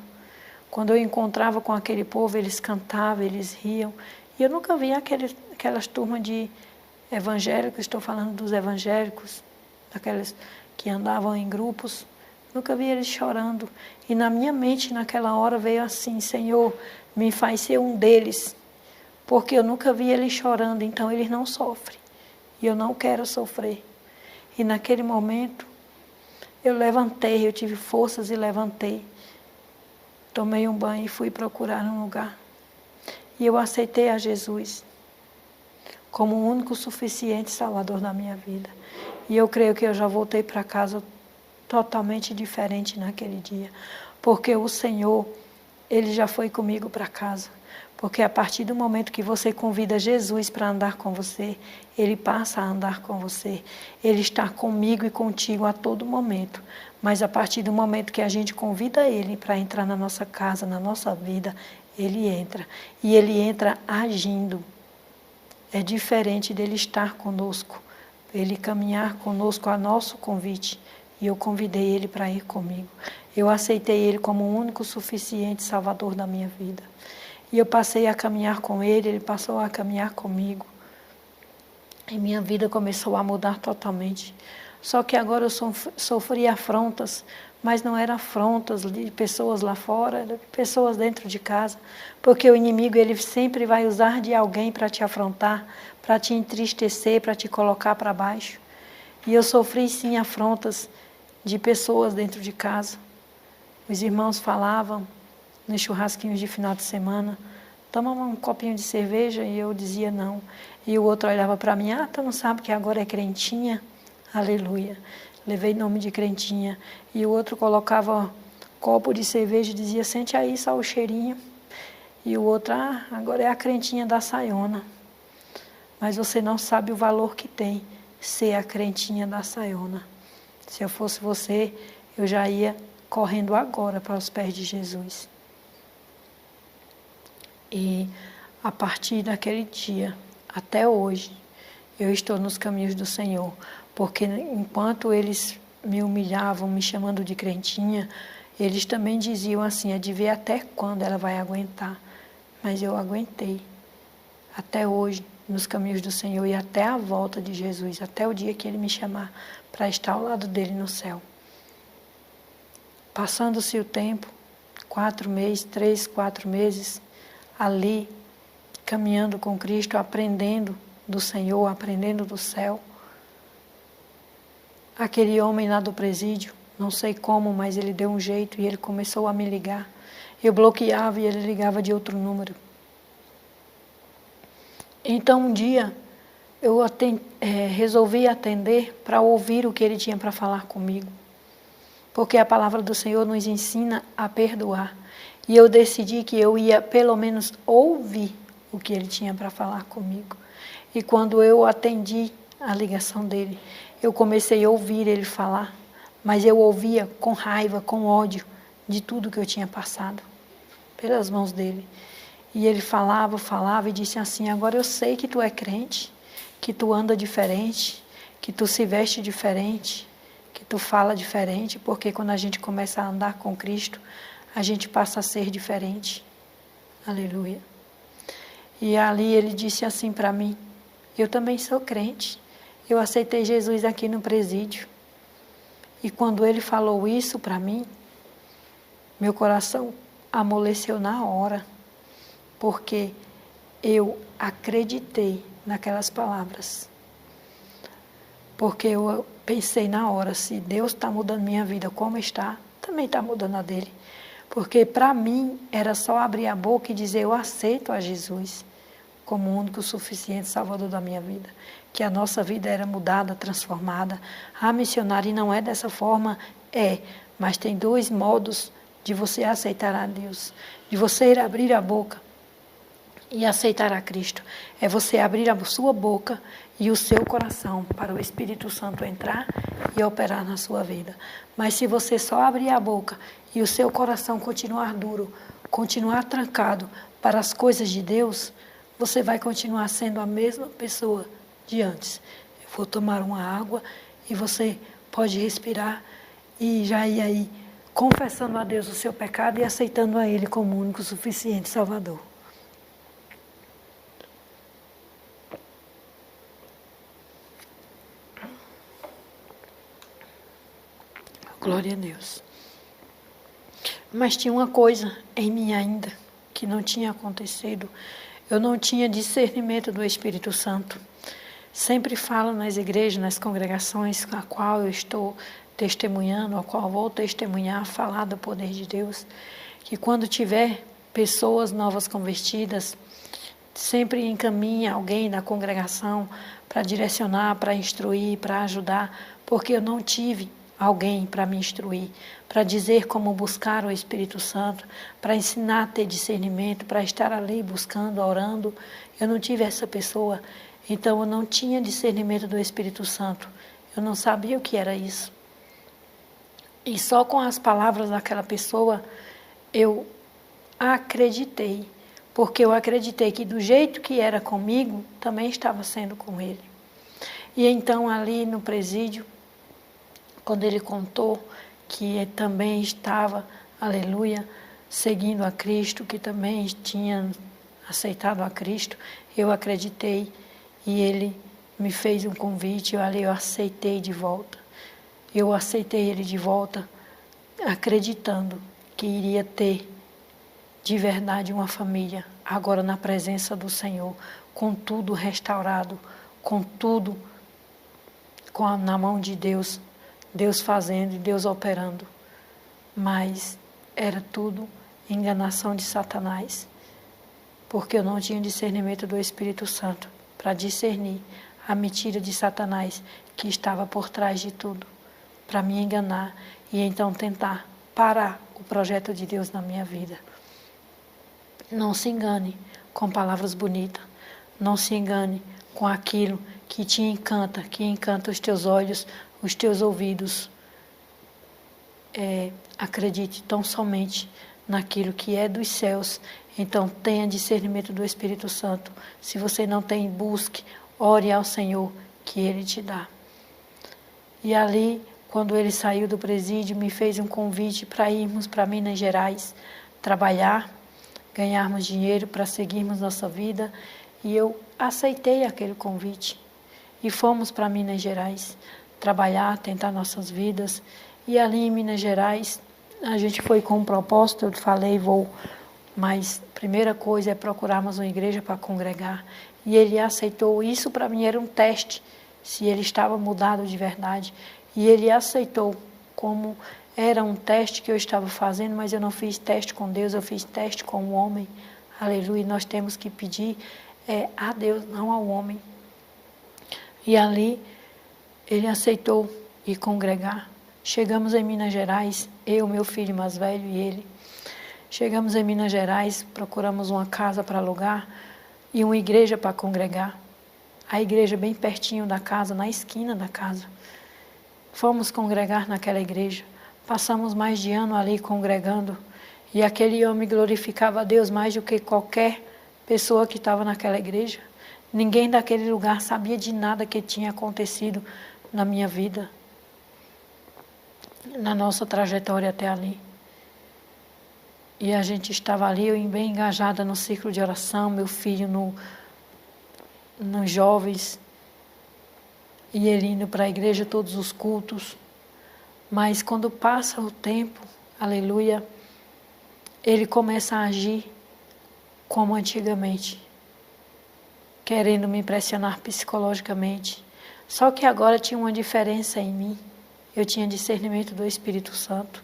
Quando eu encontrava com aquele povo, eles cantavam, eles riam. E eu nunca via aquelas turmas de evangélicos, estou falando dos evangélicos, daqueles que andavam em grupos, nunca vi eles chorando. E na minha mente, naquela hora, veio assim: Senhor, me faz ser um deles, porque eu nunca vi eles chorando, então eles não sofrem. E eu não quero sofrer. E naquele momento, eu levantei, eu tive forças e levantei. Tomei um banho e fui procurar um lugar. E eu aceitei a Jesus como o único suficiente Salvador da minha vida. E eu creio que eu já voltei para casa totalmente diferente naquele dia. Porque o Senhor, Ele já foi comigo para casa. Porque a partir do momento que você convida Jesus para andar com você, Ele passa a andar com você. Ele está comigo e contigo a todo momento. Mas a partir do momento que a gente convida Ele para entrar na nossa casa, na nossa vida, Ele entra. E Ele entra agindo. É diferente dele estar conosco, Ele caminhar conosco a nosso convite. E eu convidei Ele para ir comigo. Eu aceitei Ele como o único suficiente Salvador da minha vida. E eu passei a caminhar com Ele, Ele passou a caminhar comigo. E minha vida começou a mudar totalmente. Só que agora eu sofri afrontas, mas não eram afrontas de pessoas lá fora, eram de pessoas dentro de casa, porque o inimigo ele sempre vai usar de alguém para te afrontar, para te entristecer, para te colocar para baixo. E eu sofri sim afrontas de pessoas dentro de casa. Os irmãos falavam nos churrasquinhos de final de semana, toma um copinho de cerveja, e eu dizia não. E o outro olhava para mim, tu não sabe que agora é crentinha? Aleluia. Levei nome de crentinha. E o outro colocava copo de cerveja e dizia, sente aí só o cheirinho. E o outro, agora é a crentinha da Sayona. Mas você não sabe o valor que tem ser a crentinha da Sayona. Se eu fosse você, eu já ia correndo agora para os pés de Jesus. E a partir daquele dia, até hoje, eu estou nos caminhos do Senhor. Porque enquanto eles me humilhavam, me chamando de crentinha, eles também diziam assim, é de ver até quando ela vai aguentar. Mas eu aguentei. Até hoje, nos caminhos do Senhor e até a volta de Jesus, até o dia que Ele me chamar para estar ao lado dEle no céu. Passando-se o tempo, 4 meses, 3, 4 meses, ali, caminhando com Cristo, aprendendo do Senhor, aprendendo do céu. Aquele homem lá do presídio, não sei como, mas ele deu um jeito e ele começou a me ligar. Eu bloqueava e ele ligava de outro número. Então, um dia, eu resolvi atender para ouvir o que ele tinha para falar comigo. Porque a palavra do Senhor nos ensina a perdoar. E eu decidi que eu ia, pelo menos, ouvir o que ele tinha para falar comigo. E quando eu atendi a ligação dele, eu comecei a ouvir ele falar. Mas eu ouvia com raiva, com ódio de tudo que eu tinha passado pelas mãos dele. E ele falava e disse assim, agora eu sei que tu é crente, que tu anda diferente, que tu se veste diferente, que tu fala diferente, porque quando a gente começa a andar com Cristo, a gente passa a ser diferente. Aleluia. E ali ele disse assim para mim, eu também sou crente, eu aceitei Jesus aqui no presídio. E quando ele falou isso para mim, meu coração amoleceu na hora, porque eu acreditei naquelas palavras. Porque eu pensei na hora, se Deus está mudando minha vida como está, também está mudando a dele. Porque para mim era só abrir a boca e dizer, eu aceito a Jesus como o único suficiente Salvador da minha vida. Que a nossa vida era mudada, transformada. A missionária não é dessa forma, mas tem 2 modos de você aceitar a Deus. De você ir abrir a boca e aceitar a Cristo. É você abrir a sua boca e o seu coração para o Espírito Santo entrar e operar na sua vida. Mas se você só abrir a boca e o seu coração continuar duro, continuar trancado para as coisas de Deus, você vai continuar sendo a mesma pessoa de antes. Eu vou tomar uma água e você pode respirar e já ir aí confessando a Deus o seu pecado e aceitando a Ele como o único suficiente Salvador. Glória a Deus. Mas tinha uma coisa em mim ainda que não tinha acontecido. Eu não tinha discernimento do Espírito Santo. Sempre falo nas igrejas, nas congregações a qual eu estou testemunhando, a qual vou testemunhar, falar do poder de Deus, que quando tiver pessoas novas convertidas, sempre encaminha alguém da congregação para direcionar, para instruir, para ajudar, porque eu não tive alguém para me instruir, para dizer como buscar o Espírito Santo, para ensinar a ter discernimento, para estar ali buscando, orando. Eu não tive essa pessoa, então eu não tinha discernimento do Espírito Santo. Eu não sabia o que era isso. E só com as palavras daquela pessoa eu acreditei, porque eu acreditei que do jeito que era comigo, também estava sendo com ele. E então ali no presídio, quando ele contou que também estava, aleluia, seguindo a Cristo, que também tinha aceitado a Cristo, eu acreditei e ele me fez um convite, eu aceitei de volta. Eu aceitei ele de volta, acreditando que iria ter de verdade uma família, agora na presença do Senhor, com tudo restaurado, com tudo na mão de Deus, Deus fazendo e Deus operando. Mas era tudo enganação de Satanás, porque eu não tinha discernimento do Espírito Santo para discernir a mentira de Satanás que estava por trás de tudo, para me enganar e então tentar parar o projeto de Deus na minha vida. Não se engane com palavras bonitas, não se engane com aquilo que te encanta, que encanta os teus olhos, os teus ouvidos. Acredite tão somente naquilo que é dos céus. Então tenha discernimento do Espírito Santo. Se você não tem, busque, ore ao Senhor, que Ele te dá. E ali, quando ele saiu do presídio, me fez um convite para irmos para Minas Gerais, trabalhar, ganharmos dinheiro para seguirmos nossa vida. E eu aceitei aquele convite. E fomos para Minas Gerais, trabalhar, tentar nossas vidas. E ali em Minas Gerais, a gente foi com um propósito, eu falei, mas a primeira coisa é procurarmos uma igreja para congregar. E ele aceitou. Isso para mim era um teste, se ele estava mudado de verdade. E ele aceitou, como era um teste que eu estava fazendo, mas eu não fiz teste com Deus, eu fiz teste com o homem. Aleluia, nós temos que pedir a Deus, não ao homem. E ali, ele aceitou ir congregar. Chegamos em Minas Gerais, eu, meu filho mais velho e ele. Chegamos em Minas Gerais, procuramos uma casa para alugar e uma igreja para congregar. A igreja bem pertinho da casa, na esquina da casa. Fomos congregar naquela igreja. Passamos mais de ano ali congregando. E aquele homem glorificava a Deus mais do que qualquer pessoa que estava naquela igreja. Ninguém daquele lugar sabia de nada que tinha acontecido na minha vida, na nossa trajetória até ali. E a gente estava ali, eu bem engajada no ciclo de oração, meu filho nos jovens, e ele indo para a igreja todos os cultos. Mas quando passa o tempo, aleluia, ele começa a agir como antigamente, querendo me impressionar psicologicamente. Só que agora tinha uma diferença em mim. Eu tinha discernimento do Espírito Santo.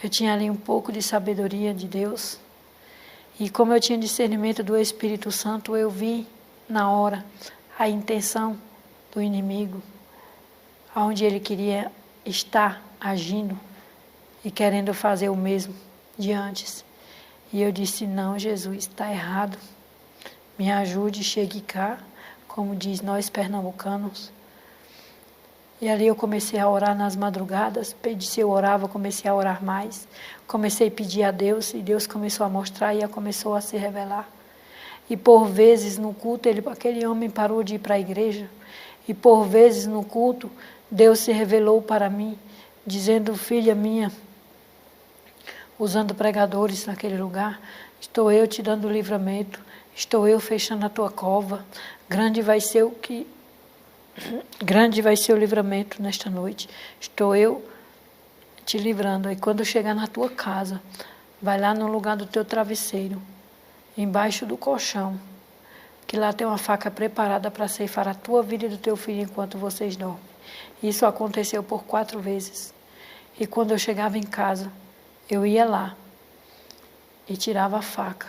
Eu tinha ali um pouco de sabedoria de Deus. E como eu tinha discernimento do Espírito Santo, eu vi na hora a intenção do inimigo, aonde ele queria estar agindo e querendo fazer o mesmo de antes. E eu disse, não, Jesus, está errado. Me ajude, chegue cá, como diz nós pernambucanos. E ali eu comecei a orar nas madrugadas, se eu orava, comecei a orar mais. Comecei a pedir a Deus, e Deus começou a mostrar e começou a se revelar. E por vezes no culto, aquele homem parou de ir para a igreja, e por vezes no culto, Deus se revelou para mim, dizendo, filha minha, usando pregadores naquele lugar, estou eu te dando livramento, estou eu fechando a tua cova, grande vai ser o livramento nesta noite. Estou eu te livrando. E quando chegar na tua casa, vai lá no lugar do teu travesseiro, embaixo do colchão, que lá tem uma faca preparada para ceifar a tua vida e do teu filho enquanto vocês dormem. Isso aconteceu por 4 vezes. E quando eu chegava em casa, eu ia lá e tirava a faca.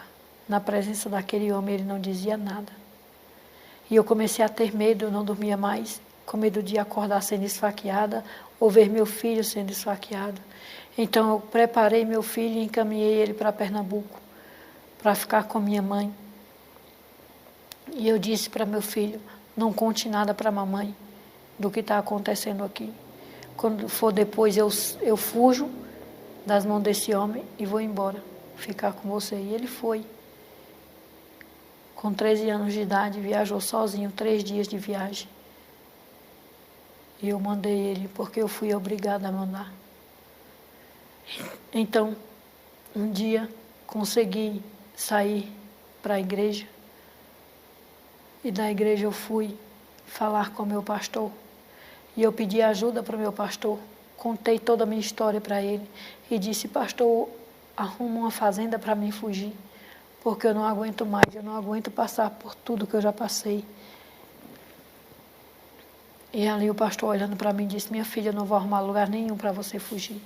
Na presença daquele homem, ele não dizia nada. E eu comecei a ter medo, eu não dormia mais, com medo de acordar sendo esfaqueada, ou ver meu filho sendo esfaqueado. Então eu preparei meu filho e encaminhei ele para Pernambuco, para ficar com minha mãe. E eu disse para meu filho, não conte nada para a mamãe do que está acontecendo aqui. Quando for depois, eu fujo das mãos desse homem e vou embora, ficar com você. E ele foi. Com 13 anos de idade, viajou sozinho, 3 dias de viagem. E eu mandei ele, porque eu fui obrigada a mandar. Então, um dia, consegui sair para a igreja. E da igreja eu fui falar com o meu pastor. E eu pedi ajuda para o meu pastor, contei toda a minha história para ele e disse: pastor, arruma uma fazenda para mim fugir, porque eu não aguento mais, eu não aguento passar por tudo que eu já passei. E ali o pastor olhando para mim disse: minha filha, eu não vou arrumar lugar nenhum para você fugir.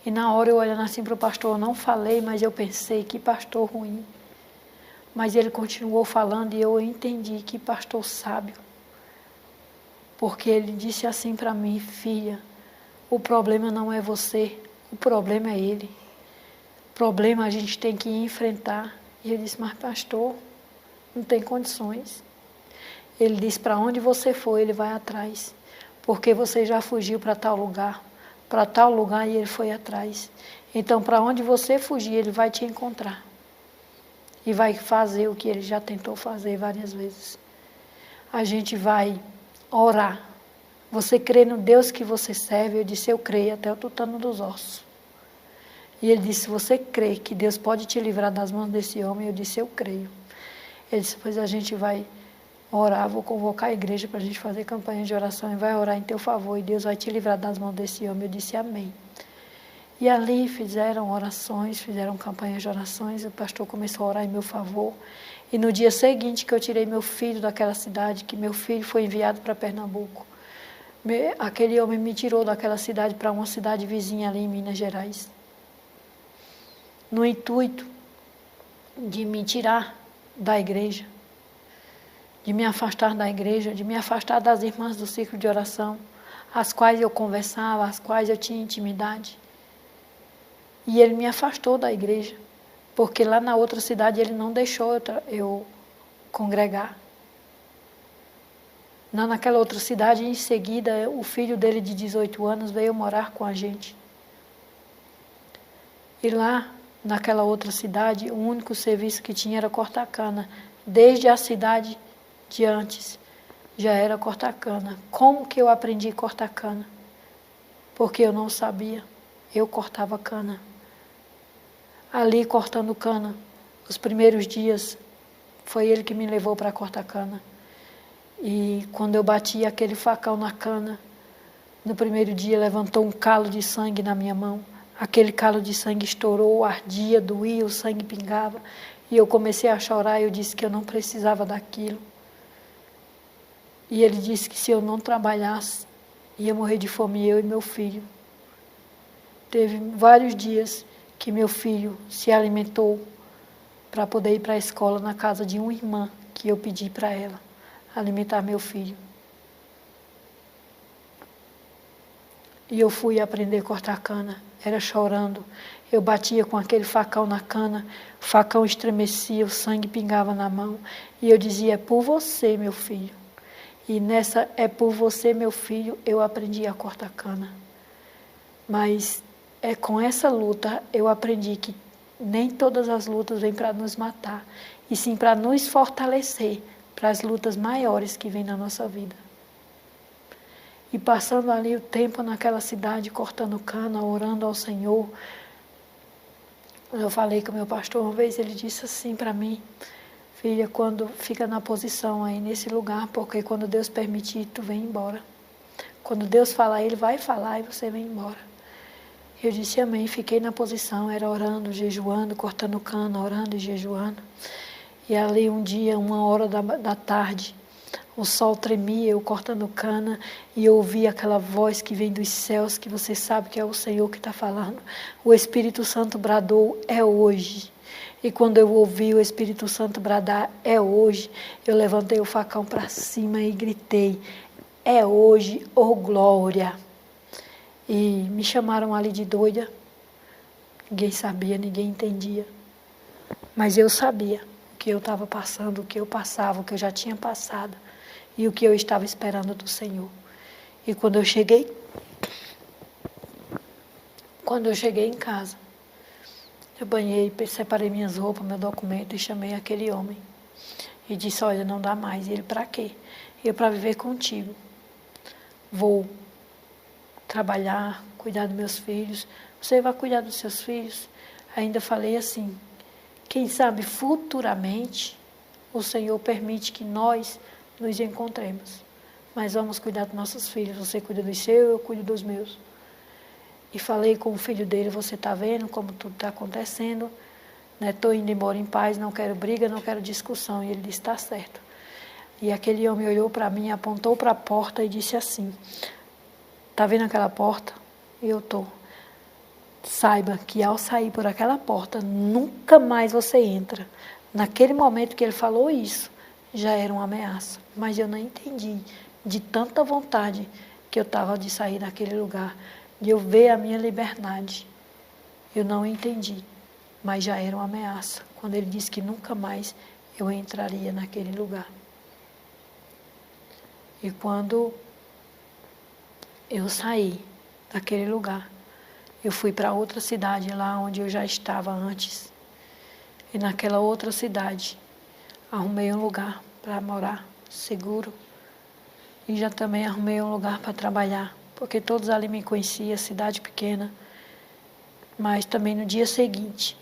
E na hora eu olhando assim para o pastor, eu não falei, mas eu pensei: que pastor ruim. Mas ele continuou falando e eu entendi: que pastor sábio. Porque ele disse assim para mim: filha, o problema não é você, o problema é ele. O problema a gente tem que enfrentar. E eu disse: mas pastor, não tem condições. Ele disse: para onde você for, ele vai atrás. Porque você já fugiu para tal lugar e ele foi atrás. Então, para onde você fugir, ele vai te encontrar. E vai fazer o que ele já tentou fazer várias vezes. A gente vai orar. Você crê no Deus que você serve? Eu disse: eu creio, até o tutano dos ossos. E ele disse: você crê que Deus pode te livrar das mãos desse homem? Eu disse: eu creio. Ele disse: pois a gente vai orar, vou convocar a igreja para a gente fazer campanha de oração e vai orar em teu favor e Deus vai te livrar das mãos desse homem. Eu disse: amém. E ali fizeram orações, fizeram campanhas de orações, o pastor começou a orar em meu favor. E no dia seguinte que eu tirei meu filho daquela cidade, que meu filho foi enviado para Pernambuco, aquele homem me tirou daquela cidade para uma cidade vizinha ali em Minas Gerais, no intuito de me tirar da igreja, de me afastar da igreja, de me afastar das irmãs do ciclo de oração, as quais eu conversava, as quais eu tinha intimidade. E ele me afastou da igreja, porque lá na outra cidade ele não deixou eu congregar. Naquela outra cidade, em seguida, o filho dele de 18 anos veio morar com a gente. E lá, naquela outra cidade, o único serviço que tinha era cortar cana. Desde a cidade de antes, já era cortar cana. Como que eu aprendi a cortar cana? Porque eu não sabia. Eu cortava cana. Ali, cortando cana, os primeiros dias, foi ele que me levou para cortar cana. E quando eu bati aquele facão na cana, no primeiro dia levantou um calo de sangue na minha mão. Aquele calo de sangue estourou, ardia, doía, o sangue pingava. E eu comecei a chorar, eu disse que eu não precisava daquilo. E ele disse que se eu não trabalhasse, ia morrer de fome, eu e meu filho. Teve vários dias que meu filho se alimentou para poder ir para a escola na casa de uma irmã, que eu pedi para ela alimentar meu filho. E eu fui aprender a cortar cana, era chorando. Eu batia com aquele facão na cana, o facão estremecia, o sangue pingava na mão. E eu dizia: é por você, meu filho. E nessa "é por você, meu filho", eu aprendi a cortar cana. Mas é com essa luta eu aprendi que nem todas as lutas vêm para nos matar, e sim para nos fortalecer para as lutas maiores que vêm na nossa vida. E passando ali o tempo naquela cidade, cortando cana, orando ao Senhor, eu falei com o meu pastor uma vez, ele disse assim para mim: filha, quando fica na posição aí nesse lugar, porque quando Deus permitir, tu vem embora. Quando Deus falar, Ele vai falar e você vem embora. Eu disse amém, fiquei na posição, era orando, jejuando, cortando cana, orando e jejuando. E ali um dia, 1h da tarde, o sol tremia, eu cortando cana, e eu ouvi aquela voz que vem dos céus, que você sabe que é o Senhor que está falando. O Espírito Santo bradou: é hoje. E quando eu ouvi o Espírito Santo bradar: é hoje, eu levantei o facão para cima e gritei: é hoje, oh glória! E me chamaram ali de doida. Ninguém sabia, ninguém entendia. Mas eu sabia o que eu estava passando, o que eu passava, o que eu já tinha passado e o que eu estava esperando do Senhor. E quando eu cheguei em casa, eu banhei, separei minhas roupas, meu documento e chamei aquele homem. E disse: olha, não dá mais. E ele: para quê? Eu: para viver contigo. Vou trabalhar, cuidar dos meus filhos. Você vai cuidar dos seus filhos? Ainda falei assim: quem sabe futuramente o Senhor permite que nós nos encontremos. mas vamos cuidar dos nossos filhos. Você cuida dos seus, eu cuido dos meus. E falei com o filho dele, você está vendo como tudo está acontecendo? Estou indo embora em paz, não quero briga, não quero discussão. E ele disse, está certo. E aquele homem olhou para mim, apontou para a porta e disse assim, está vendo aquela porta? E eu estou. Saiba que ao sair por aquela porta, nunca mais você entra. Naquele momento que ele falou isso, já era uma ameaça. Mas eu não entendi, de tanta vontade que eu estava de sair daquele lugar, de eu ver a minha liberdade. Eu não entendi, mas já era uma ameaça, quando ele disse que nunca mais eu entraria naquele lugar. E quando eu saí daquele lugar, eu fui para outra cidade, lá onde eu já estava antes. E naquela outra cidade, arrumei um lugar para morar, seguro. E já também arrumei um lugar para trabalhar, porque todos ali me conheciam, cidade pequena. Mas também no dia seguinte,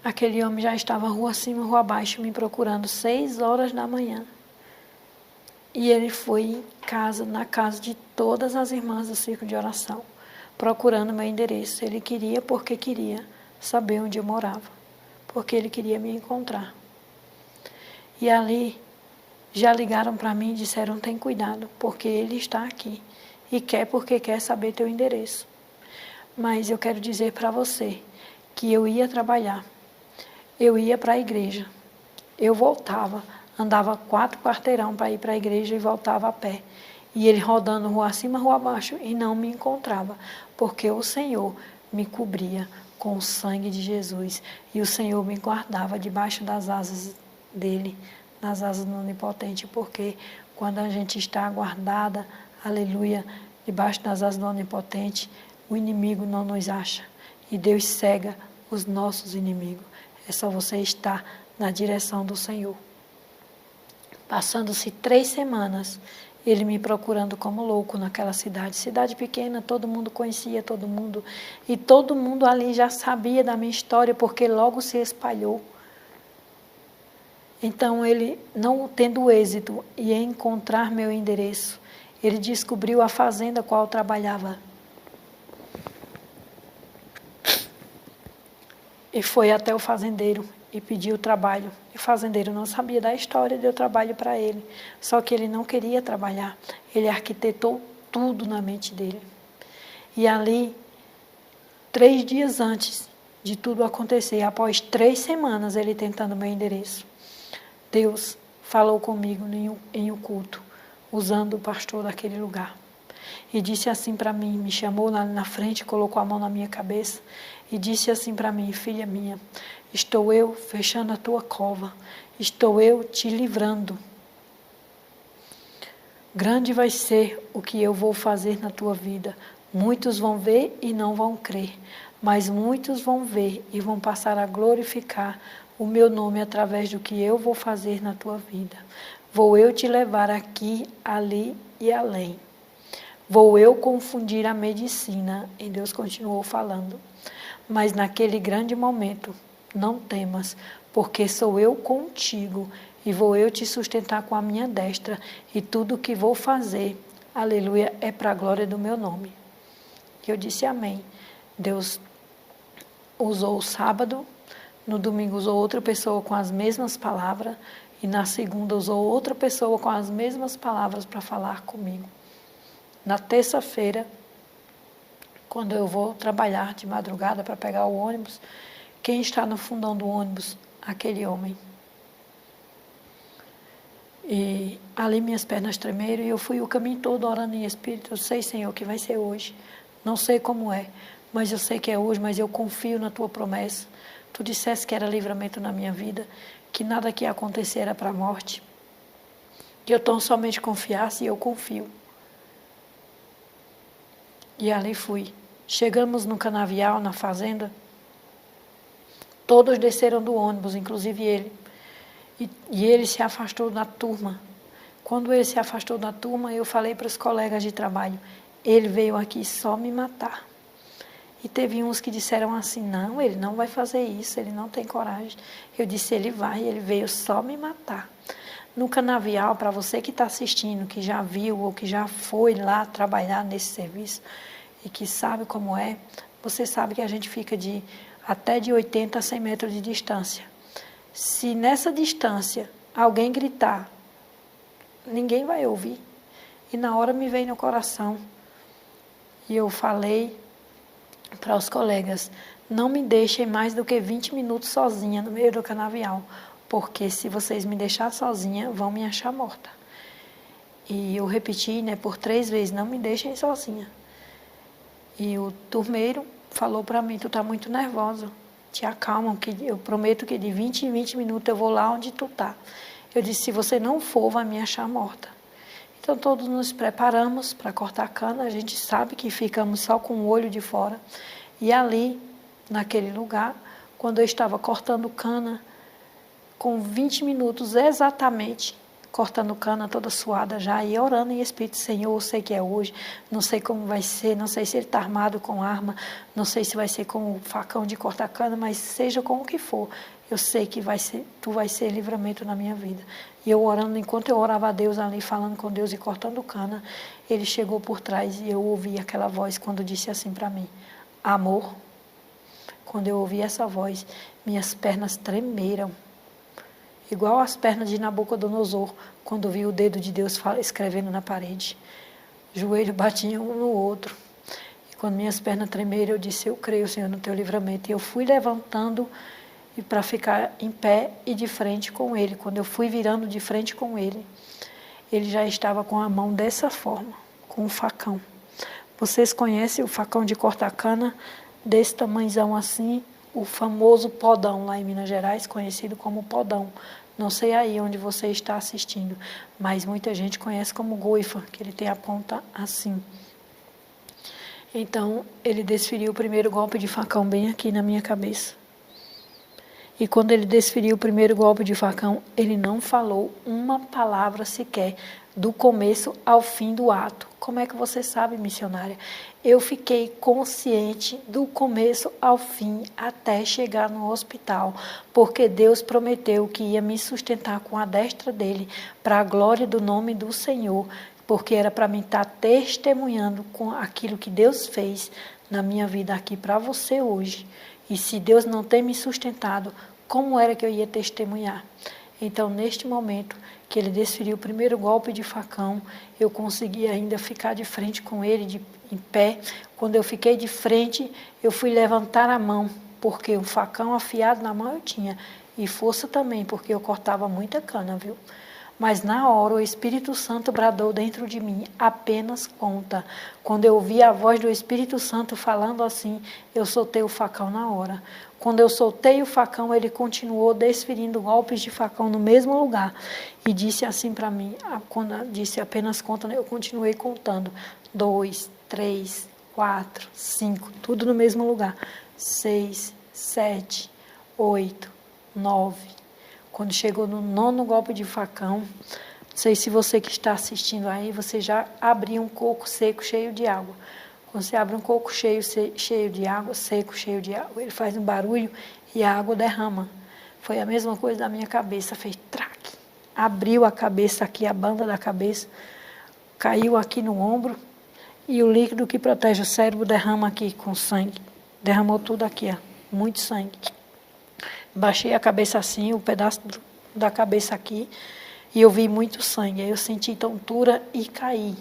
aquele homem já estava rua acima, rua abaixo, me procurando 6 horas da manhã. E ele foi em casa, na casa de todas as irmãs do círculo de oração, procurando meu endereço. Ele queria porque queria saber onde eu morava, porque ele queria me encontrar. E ali já ligaram para mim e disseram, tem cuidado, porque ele está aqui e quer porque quer saber teu endereço. Mas eu quero dizer para você que eu ia trabalhar, eu ia para a igreja, eu voltava, andava 4 quarteirão para ir para a igreja e voltava a pé. E ele rodando rua acima, rua abaixo, e não me encontrava, porque o Senhor me cobria com o sangue de Jesus. E o Senhor me guardava debaixo das asas dele, nas asas do Onipotente, porque quando a gente está guardada, aleluia, debaixo das asas do Onipotente, o inimigo não nos acha. E Deus cega os nossos inimigos. É só você estar na direção do Senhor. Passando-se 3 semanas, ele me procurando como louco naquela cidade. Cidade pequena, todo mundo conhecia todo mundo. E todo mundo ali já sabia da minha história, porque logo se espalhou. Então, ele, não tendo êxito em encontrar meu endereço, ele descobriu a fazenda a qual eu trabalhava. E foi até o fazendeiro e pediu trabalho. E o fazendeiro não sabia da história, deu trabalho para ele. Só que ele não queria trabalhar. Ele arquitetou tudo na mente dele. E ali, 3 dias antes de tudo acontecer, após 3 semanas ele tentando meu endereço, Deus falou comigo em um culto, usando o pastor daquele lugar. E disse assim para mim, me chamou na frente, colocou a mão na minha cabeça e disse assim para mim, filha minha, estou eu fechando a tua cova, estou eu te livrando. Grande vai ser o que eu vou fazer na tua vida. Muitos vão ver e não vão crer, mas muitos vão ver e vão passar a glorificar o meu nome através do que eu vou fazer na tua vida. Vou eu te levar aqui, ali e além. Vou eu confundir a medicina. E Deus continuou falando. Mas naquele grande momento, não temas, porque sou eu contigo e vou eu te sustentar com a minha destra e tudo o que vou fazer, aleluia, é para a glória do meu nome. E eu disse amém. Deus usou o sábado, no domingo usou outra pessoa com as mesmas palavras e na segunda usou outra pessoa com as mesmas palavras para falar comigo. Na terça-feira, quando eu vou trabalhar de madrugada para pegar o ônibus, quem está no fundão do ônibus? Aquele homem. E ali minhas pernas tremeram e eu fui o caminho todo orando em espírito. Eu sei, Senhor, que vai ser hoje. Não sei como é, mas eu sei que é hoje, mas eu confio na tua promessa. Tu disseste que era livramento na minha vida, que nada que ia acontecer era para a morte. Que eu tão somente confiasse e eu confio. E ali fui. Chegamos no canavial, na fazenda. Todos desceram do ônibus, inclusive ele. E ele se afastou da turma. Quando ele se afastou da turma, eu falei para os colegas de trabalho, ele veio aqui só me matar. E teve uns que disseram assim, não, ele não vai fazer isso, ele não tem coragem. Eu disse, ele vai, ele veio só me matar. No canavial, para você que está assistindo, que já viu ou que já foi lá trabalhar nesse serviço e que sabe como é, você sabe que a gente fica até de 80 a 100 metros de distância. Se nessa distância alguém gritar, ninguém vai ouvir. E na hora me veio no coração. E eu falei para os colegas, não me deixem mais do que 20 minutos sozinha no meio do canavial, porque se vocês me deixarem sozinha, vão me achar morta. E eu repeti, por 3 vezes, não me deixem sozinha. E o turmeiro falou para mim, tu tá muito nervosa, te acalma, que eu prometo que de 20 em 20 minutos eu vou lá onde tu tá. Eu disse, se você não for, vai me achar morta. Então todos nos preparamos para cortar a cana, a gente sabe que ficamos só com o olho de fora. E ali, naquele lugar, quando eu estava cortando cana, com 20 minutos exatamente, cortando cana toda suada já, e orando em Espírito, Senhor, eu sei que é hoje, não sei como vai ser, não sei se ele está armado com arma, não sei se vai ser com o facão de cortar cana, mas seja como que for, eu sei que tu vai ser livramento na minha vida. E eu orando, enquanto eu orava a Deus ali, falando com Deus e cortando cana, ele chegou por trás e eu ouvi aquela voz quando disse assim para mim, amor. Quando eu ouvi essa voz, minhas pernas tremeram, igual as pernas de Nabucodonosor, quando vi o dedo de Deus escrevendo na parede. O joelho batia um no outro. E quando minhas pernas tremeram, eu disse, eu creio, Senhor, no teu livramento. E eu fui levantando para ficar em pé e de frente com ele. Quando eu fui virando de frente com ele, ele já estava com a mão dessa forma, com um facão. Vocês conhecem o facão de cortar cana, desse tamanhozão assim, o famoso podão lá em Minas Gerais, conhecido como podão. Não sei aí onde você está assistindo, mas muita gente conhece como goifa, que ele tem a ponta assim. Então, ele desferiu o primeiro golpe de facão bem aqui na minha cabeça. E quando ele desferiu o primeiro golpe de facão, ele não falou uma palavra sequer, do começo ao fim do ato. Como é que você sabe, missionária? Eu fiquei consciente do começo ao fim, até chegar no hospital, porque Deus prometeu que ia me sustentar com a destra dele, para a glória do nome do Senhor, porque era para mim estar testemunhando com aquilo que Deus fez na minha vida aqui para você hoje. E se Deus não tem me sustentado, como era que eu ia testemunhar? Então, neste momento que ele desferiu o primeiro golpe de facão, eu consegui ainda ficar de frente com ele, em pé. Quando eu fiquei de frente, eu fui levantar a mão, porque um facão afiado na mão eu tinha, e força também, porque eu cortava muita cana, viu? Mas na hora o Espírito Santo bradou dentro de mim, apenas conta. Quando eu ouvi a voz do Espírito Santo falando assim, eu soltei o facão na hora. Quando eu soltei o facão, ele continuou desferindo golpes de facão no mesmo lugar. E disse assim para mim, quando disse apenas conta, eu continuei contando. 2, 3, 4, 5, tudo no mesmo lugar. 6, 7, 8, 9. Quando chegou no 9º golpe de facão, não sei se você que está assistindo aí, você já abriu um coco seco cheio de água. Quando você abre um coco cheio de água, seco, cheio de água, ele faz um barulho e a água derrama. Foi a mesma coisa da minha cabeça, fez traque. Abriu a cabeça aqui, a banda da cabeça, caiu aqui no ombro e o líquido que protege o cérebro derrama aqui com sangue. Derramou tudo aqui, ó, muito sangue. Baixei a cabeça assim, o pedaço da cabeça aqui, e eu vi muito sangue. Aí eu senti tontura e caí.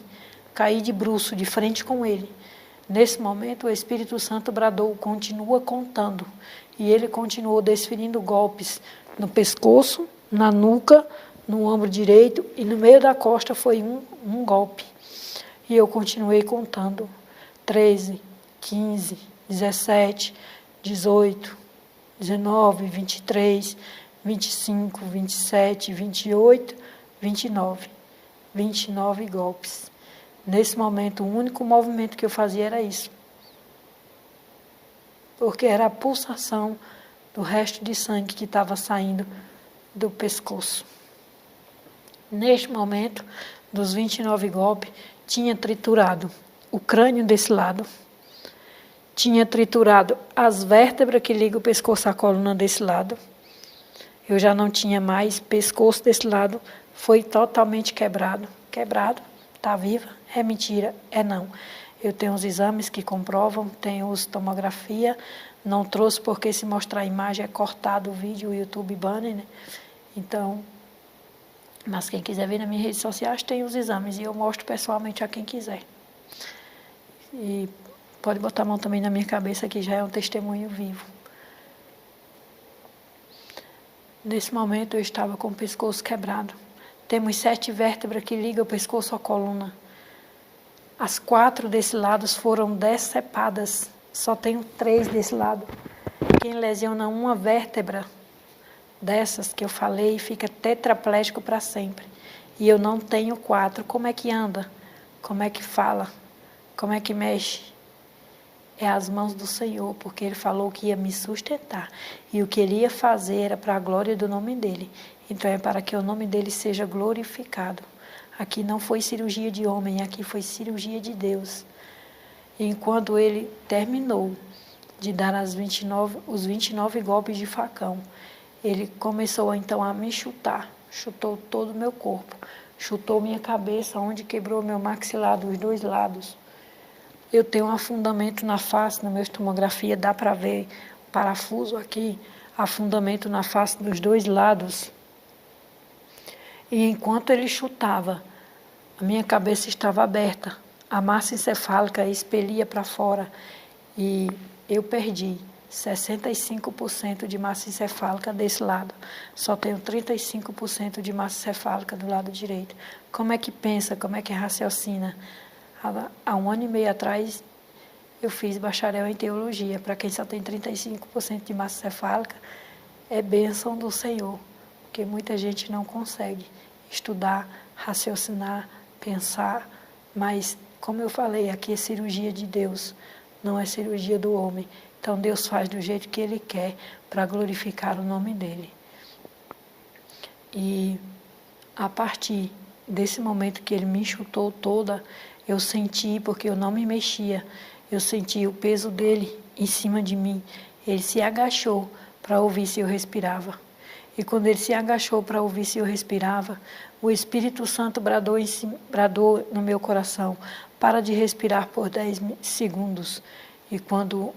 Caí de bruço, de frente com ele. Nesse momento, o Espírito Santo bradou, continua contando. E ele continuou desferindo golpes no pescoço, na nuca, no ombro direito, e no meio da costa foi um golpe. E eu continuei contando. 13, 15, 17, 18... 19, 23, 25, 27, 28, 29. 29 golpes. Nesse momento, o único movimento que eu fazia era isso. Porque era a pulsação do resto de sangue que estava saindo do pescoço. Neste momento, dos 29 golpes, tinha triturado o crânio desse lado, tinha triturado as vértebras que ligam o pescoço à coluna desse lado. Eu já não tinha mais pescoço desse lado, foi totalmente quebrado. Quebrado, está viva? É mentira? É não. Eu tenho os exames que comprovam, tenho os tomografia, não trouxe porque se mostrar a imagem é cortado o vídeo, o YouTube banner, né? Então, mas quem quiser ver nas minhas redes sociais tem os exames e eu mostro pessoalmente a quem quiser. E pode botar a mão também na minha cabeça que já é um testemunho vivo. Nesse momento eu estava com o pescoço quebrado. Temos 7 vértebras que ligam o pescoço à coluna. As 4 desse lado foram decepadas. Só tenho 3 desse lado. Quem lesiona uma vértebra dessas que eu falei fica tetraplégico para sempre. E eu não tenho 4. Como é que anda? Como é que fala? Como é que mexe? É as mãos do Senhor, porque Ele falou que ia me sustentar. E o que Ele ia fazer era para a glória do nome dEle. Então é para que o nome dEle seja glorificado. Aqui não foi cirurgia de homem, aqui foi cirurgia de Deus. E enquanto Ele terminou de dar os 29 golpes de facão, Ele começou então a me chutar. Chutou todo o meu corpo. Chutou minha cabeça, onde quebrou meu maxilar dos 2 lados. Eu tenho um afundamento na face, na minha tomografia, dá para ver o parafuso aqui, afundamento na face dos 2 lados. E enquanto ele chutava, a minha cabeça estava aberta, a massa encefálica expelia para fora e eu perdi 65% de massa encefálica desse lado. Só tenho 35% de massa encefálica do lado direito. Como é que pensa, como é que raciocina? Há 1 ano e meio atrás, eu fiz bacharel em teologia. Para quem só tem 35% de massa encefálica, é bênção do Senhor, porque muita gente não consegue estudar, raciocinar, pensar, mas, como eu falei, aqui é cirurgia de Deus, não é cirurgia do homem. Então, Deus faz do jeito que Ele quer para glorificar o nome dEle. E, a partir desse momento que Ele me chutou toda, eu senti, porque eu não me mexia, eu senti o peso dele em cima de mim. Ele se agachou para ouvir se eu respirava. E quando ele se agachou para ouvir se eu respirava, o Espírito Santo bradou no meu coração: para de respirar por 10 segundos. E quando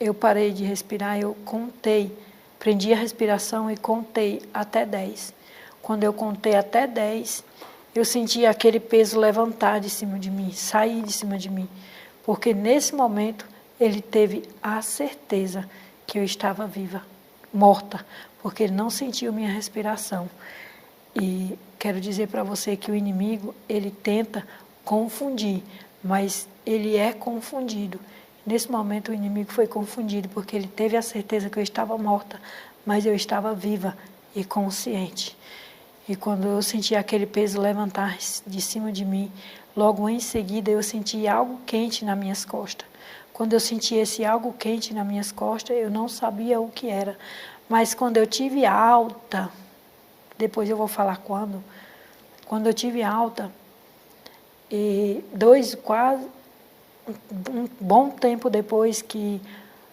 eu parei de respirar, eu contei, prendi a respiração e contei até 10. Quando eu contei até 10, eu senti aquele peso levantar de cima de mim, sair de cima de mim. Porque nesse momento, ele teve a certeza que eu estava viva, morta, porque ele não sentiu minha respiração. E quero dizer para você que o inimigo, ele tenta confundir, mas ele é confundido. Nesse momento, o inimigo foi confundido, porque ele teve a certeza que eu estava morta, mas eu estava viva e consciente. E quando eu senti aquele peso levantar de cima de mim, logo em seguida eu senti algo quente nas minhas costas. Quando eu senti esse algo quente nas minhas costas, eu não sabia o que era. Mas quando eu tive alta, depois eu vou falar quando eu tive alta, quase um bom tempo depois que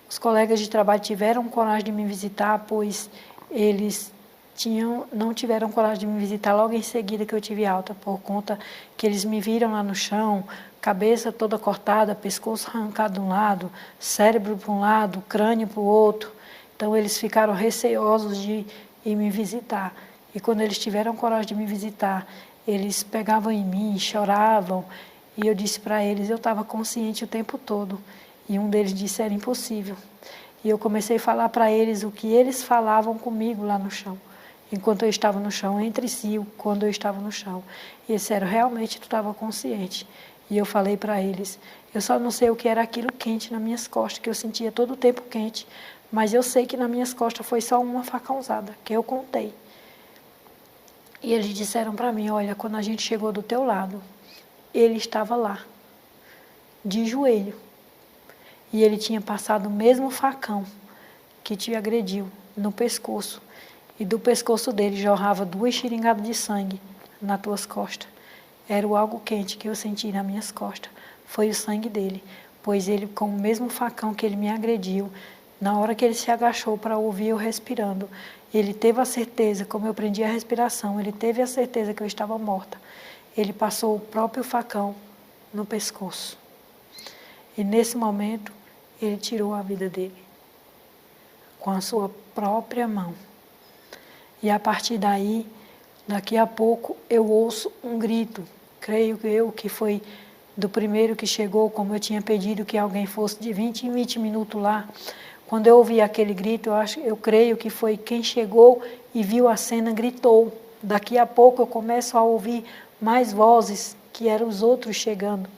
os colegas de trabalho tiveram coragem de me visitar, pois eles não tiveram coragem de me visitar logo em seguida que eu tive alta, por conta que eles me viram lá no chão, cabeça toda cortada, pescoço arrancado de um lado, cérebro para um lado, crânio para o outro. Então eles ficaram receosos de ir me visitar. E quando eles tiveram coragem de me visitar, eles pegavam em mim, choravam, e eu disse para eles, eu estava consciente o tempo todo. E um deles disse, era impossível. E eu comecei a falar para eles o que eles falavam comigo lá no chão. Enquanto eu estava no chão, entre si, quando eu estava no chão. E eles disseram, realmente tu estava consciente. E eu falei para eles, eu só não sei o que era aquilo quente nas minhas costas, que eu sentia todo o tempo quente, mas eu sei que nas minhas costas foi só uma facãozada, que eu contei. E eles disseram para mim, olha, quando a gente chegou do teu lado, ele estava lá, de joelho. E ele tinha passado o mesmo facão que te agrediu no pescoço. E do pescoço dele jorrava 2 xiringadas de sangue nas tuas costas. Era o algo quente que eu senti nas minhas costas. Foi o sangue dele. pois ele, com o mesmo facão que ele me agrediu, na hora que ele se agachou para ouvir eu respirando, ele teve a certeza, como eu prendi a respiração, ele teve a certeza que eu estava morta. Ele passou o próprio facão no pescoço. E nesse momento, ele tirou a vida dele, com a sua própria mão. E a partir daí, daqui a pouco, eu ouço um grito. Creio eu que foi do primeiro que chegou, como eu tinha pedido que alguém fosse de 20 em 20 minutos lá. Quando eu ouvi aquele grito, eu creio que foi quem chegou e viu a cena, gritou. Daqui a pouco eu começo a ouvir mais vozes, que eram os outros chegando.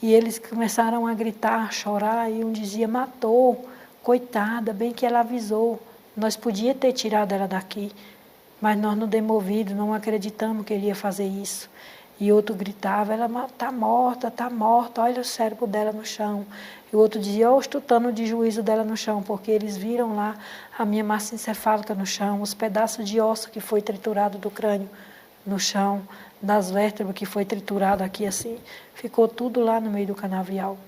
E eles começaram a gritar, a chorar, e um dizia, matou, coitada, bem que ela avisou. Nós podíamos ter tirado ela daqui, mas nós não demos ouvido, não acreditamos que ele ia fazer isso. E outro gritava, ela está morta, olha o cérebro dela no chão. E o outro dizia, olha o tutano de juízo dela no chão, porque eles viram lá a minha massa encefálica no chão, os pedaços de osso que foi triturado do crânio no chão, das vértebras que foi triturado aqui assim, ficou tudo lá no meio do canavial.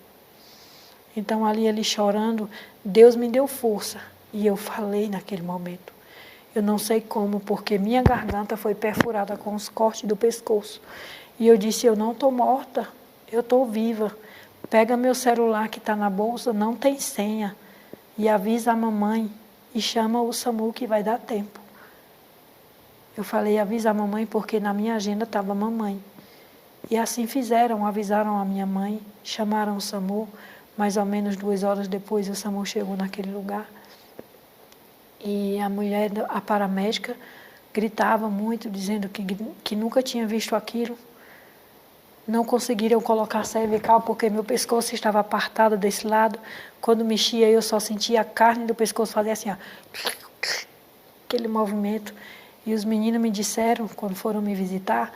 Então ali ele chorando, Deus me deu força, e eu falei naquele momento. Eu não sei como, porque minha garganta foi perfurada com os cortes do pescoço. E eu disse, eu não estou morta, eu estou viva. Pega meu celular que está na bolsa, não tem senha, e avisa a mamãe, e chama o SAMU que vai dar tempo. Eu falei, avisa a mamãe, porque na minha agenda estava mamãe. E assim fizeram, avisaram a minha mãe, chamaram o SAMU, mais ou menos 2 horas depois o SAMU chegou naquele lugar. E a mulher, a paramédica, gritava muito, dizendo que nunca tinha visto aquilo. Não conseguiram colocar cervical porque meu pescoço estava apartado desse lado. Quando mexia, eu só sentia a carne do pescoço fazer assim, ó, aquele movimento. E os meninos me disseram, quando foram me visitar,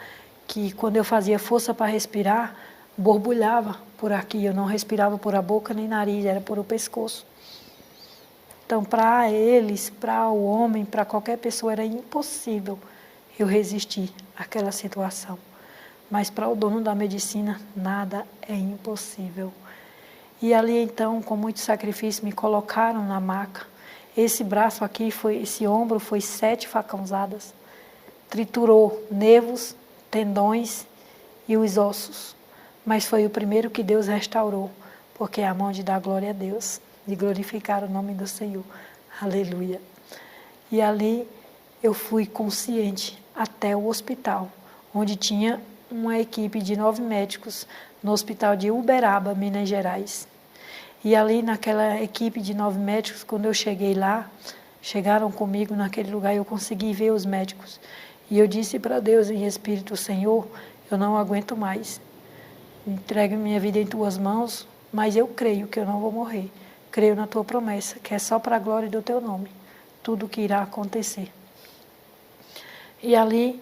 que quando eu fazia força para respirar, borbulhava por aqui. Eu não respirava por a boca nem nariz, era por o pescoço. Então, para eles, para o homem, para qualquer pessoa, era impossível eu resistir àquela situação. Mas para o dono da medicina, nada é impossível. E ali, então, com muito sacrifício, me colocaram na maca. Esse braço aqui, esse ombro, foi 7 facãozadas. Triturou nervos, tendões e os ossos. Mas foi o primeiro que Deus restaurou, porque é a mão de dar glória a Deus, de glorificar o nome do Senhor. Aleluia. E ali eu fui consciente até o hospital, onde tinha uma equipe de 9 médicos no hospital de Uberaba, Minas Gerais. E ali naquela equipe de 9 médicos, quando eu cheguei lá, chegaram comigo naquele lugar, eu consegui ver os médicos. E eu disse para Deus em espírito, Senhor, eu não aguento mais. Entregue minha vida em tuas mãos, mas eu creio que eu não vou morrer. Creio na tua promessa, que é só para a glória do teu nome, tudo que irá acontecer. E ali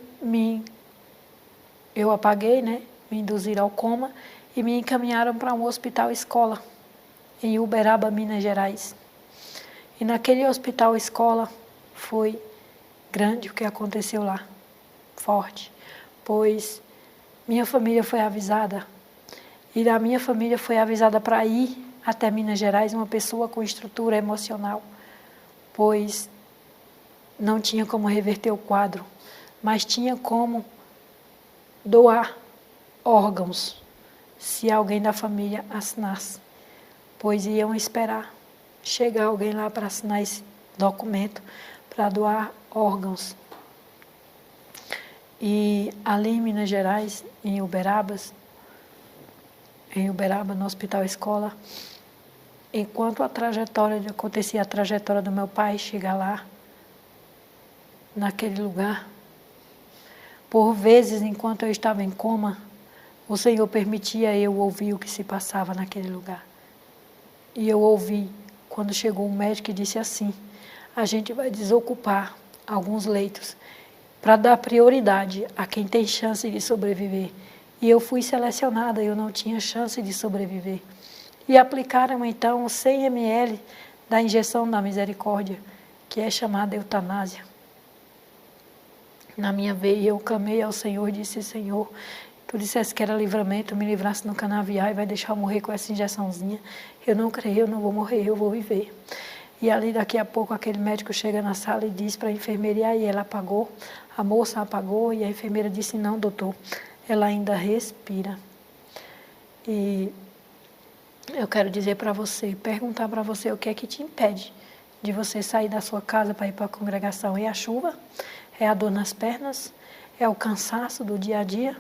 eu apaguei, né? Me induziram ao coma e me encaminharam para um hospital escola, em Uberaba, Minas Gerais. E naquele hospital escola foi grande o que aconteceu lá, forte, pois minha família foi avisada, e a minha família foi avisada para ir até Minas Gerais uma pessoa com estrutura emocional, pois não tinha como reverter o quadro, mas tinha como doar órgãos, se alguém da família assinasse, pois iam esperar chegar alguém lá para assinar esse documento, para doar órgãos. E ali em Minas Gerais, em Uberaba, no Hospital Escola, enquanto acontecia a trajetória do meu pai chegar lá, naquele lugar, por vezes, enquanto eu estava em coma, o Senhor permitia eu ouvir o que se passava naquele lugar. E eu ouvi, quando chegou um médico e disse assim, a gente vai desocupar alguns leitos para dar prioridade a quem tem chance de sobreviver. E eu fui selecionada, eu não tinha chance de sobreviver. E aplicaram então 100 ml da injeção da misericórdia, que é chamada eutanásia. Na minha veia, eu clamei ao Senhor e disse, Senhor, Tu disseste que era livramento, me livrasse no canavial e vai deixar eu morrer com essa injeçãozinha. Eu não creio, eu não vou morrer, eu vou viver. E ali daqui a pouco aquele médico chega na sala e diz para a enfermeira, e aí ela apagou, a moça apagou e a enfermeira disse, não, doutor, ela ainda respira. E eu quero dizer para você, perguntar para você o que é que te impede de você sair da sua casa para ir para a congregação. É a chuva? É a dor nas pernas? É o cansaço do dia a dia?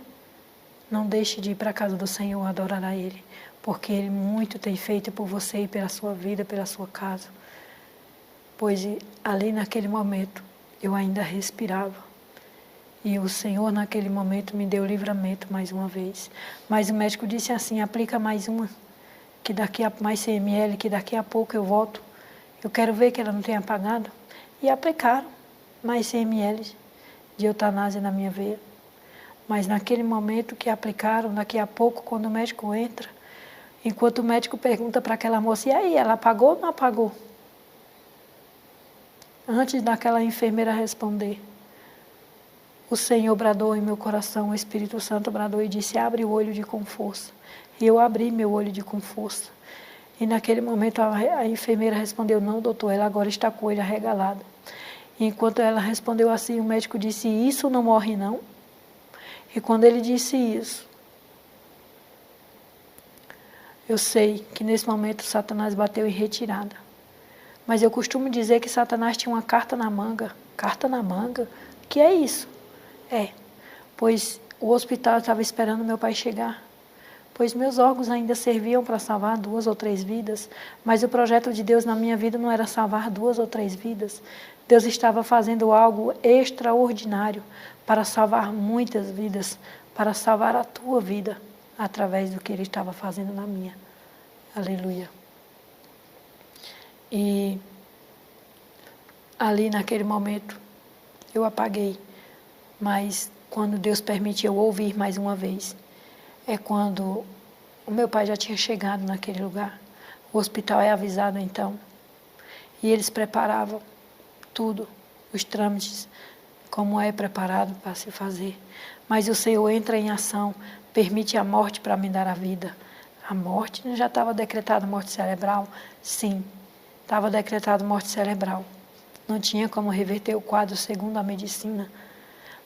Não deixe de ir para a casa do Senhor adorar a Ele, porque Ele muito tem feito por você e pela sua vida, pela sua casa. Pois ali naquele momento eu ainda respirava. E o Senhor naquele momento me deu livramento mais uma vez. Mas o médico disse assim, aplica mais uma, que daqui a mais 100 ml, que daqui a pouco eu volto. Eu quero ver que ela não tenha apagado. E aplicaram mais 100 ml de eutanásia na minha veia. Mas naquele momento que aplicaram, daqui a pouco, quando o médico entra, enquanto o médico pergunta para aquela moça, e aí, ela apagou ou não apagou? Antes daquela enfermeira responder, o Senhor bradou em meu coração, o Espírito Santo bradou e disse, abre o olho com força. E eu abri meu olho com força. E naquele momento a enfermeira respondeu, não, doutor, ela agora está com o olho arregalado. E enquanto ela respondeu assim, o médico disse, isso não morre não? E quando ele disse isso, eu sei que nesse momento Satanás bateu em retirada. Mas eu costumo dizer que Satanás tinha uma carta na manga. Carta na manga? O que é isso? Pois o hospital estava esperando meu pai chegar. Pois meus órgãos ainda serviam para salvar 2 ou 3 vidas, mas o projeto de Deus na minha vida não era salvar 2 ou 3 vidas. Deus estava fazendo algo extraordinário para salvar muitas vidas, para salvar a tua vida, através do que Ele estava fazendo na minha. Aleluia. E ali naquele momento eu apaguei, mas quando Deus permitiu eu ouvir mais uma vez, é quando o meu pai já tinha chegado naquele lugar. O hospital é avisado então. E eles preparavam tudo, os trâmites, como é preparado para se fazer. Mas o Senhor entra em ação, permite a morte para me dar a vida. A morte, já estava decretada morte cerebral? Sim, estava decretada morte cerebral. Não tinha como reverter o quadro segundo a medicina.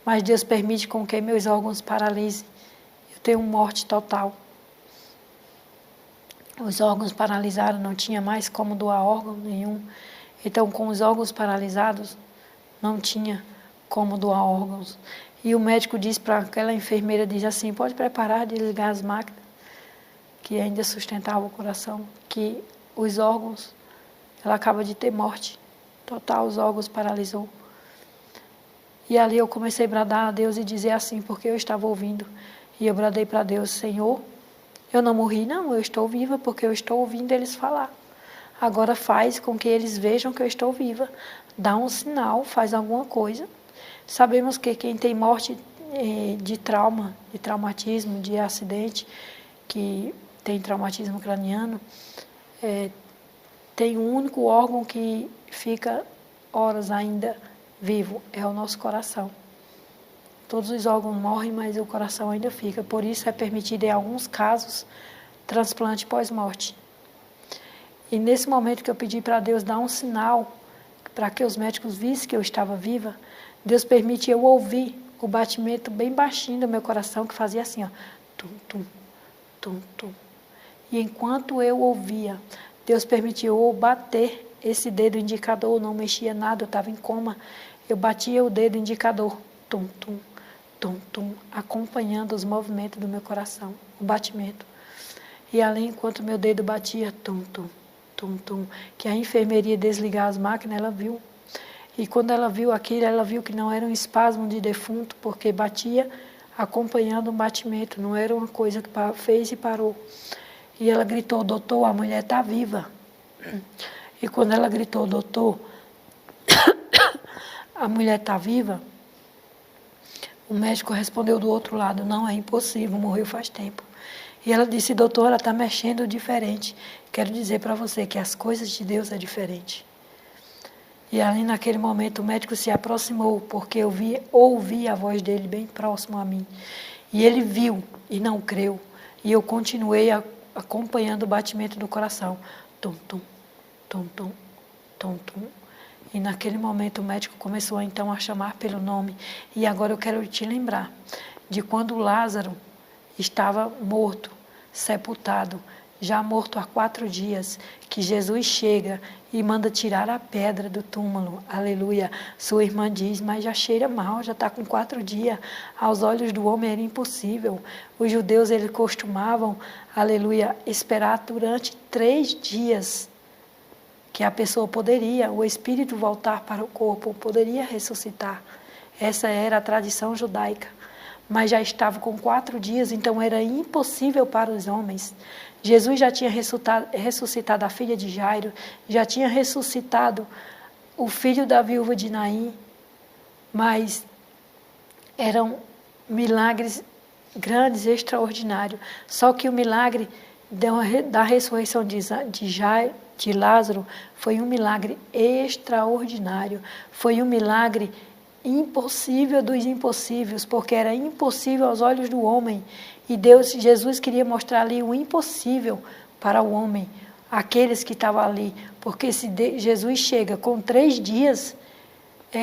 Mas Deus permite com que meus órgãos paralisem. Tenho morte total. Os órgãos paralisados, não tinha mais como doar órgão nenhum. Então, com os órgãos paralisados, não tinha como doar órgãos. E o médico diz para aquela enfermeira, diz assim, pode preparar, desligar as máquinas, que ainda sustentavam o coração, que os órgãos, ela acaba de ter morte total, os órgãos paralisou. E ali eu comecei a bradar a Deus e dizer assim, porque eu estava ouvindo. E eu bradei para Deus, Senhor, eu não morri não, eu estou viva porque eu estou ouvindo eles falar. Agora faz com que eles vejam que eu estou viva. Dá um sinal, faz alguma coisa. Sabemos que quem tem morte de trauma, de traumatismo, de acidente, que tem traumatismo craniano, tem um único órgão que fica horas ainda vivo, é o nosso coração. Todos os órgãos morrem, mas o coração ainda fica. Por isso é permitido, em alguns casos, transplante pós-morte. E nesse momento que eu pedi para Deus dar um sinal, para que os médicos vissem que eu estava viva, Deus permite eu ouvir o batimento bem baixinho do meu coração, que fazia assim, ó, tum, tum, tum, tum. E enquanto eu ouvia, Deus permitiu eu bater esse dedo indicador, não mexia nada, eu estava em coma. Eu batia o dedo indicador, tum, tum, tum, tum, acompanhando os movimentos do meu coração, o batimento. E ali, enquanto meu dedo batia, tum, tum, tum, tum, que a enfermeira desligar as máquinas, ela viu. E quando ela viu aquilo, ela viu que não era um espasmo de defunto, porque batia acompanhando um batimento, não era uma coisa que fez e parou. E ela gritou, doutor, a mulher está viva. E quando ela gritou, doutor, a mulher está viva, o médico respondeu do outro lado, não, é impossível, morreu faz tempo. E ela disse, doutor, ela está mexendo diferente. Quero dizer para você que as coisas de Deus é diferente. E ali naquele momento o médico se aproximou, porque eu ouvi a voz dele bem próximo a mim. E ele viu e não creu. E eu continuei acompanhando o batimento do coração. Tum, tum, tum, tum, tum, tum. E naquele momento o médico começou então a chamar pelo nome. E agora eu quero te lembrar de quando Lázaro estava morto, sepultado, já morto há 4 dias, que Jesus chega e manda tirar a pedra do túmulo. Aleluia. Sua irmã diz, mas já cheira mal, já está com 4 dias. Aos olhos do homem era impossível. Os judeus, eles costumavam, aleluia, esperar durante 3 dias que a pessoa poderia, o espírito voltar para o corpo, poderia ressuscitar. Essa era a tradição judaica. Mas já estava com 4 dias, então era impossível para os homens. Jesus já tinha ressuscitado a filha de Jairo, já tinha ressuscitado o filho da viúva de Naim, mas eram milagres grandes, extraordinários. Só que o milagre da ressurreição de Lázaro foi um milagre extraordinário, foi um milagre impossível dos impossíveis, porque era impossível aos olhos do homem. E Jesus queria mostrar ali o impossível para o homem, aqueles que estavam ali. Porque se Jesus chega com 3 dias,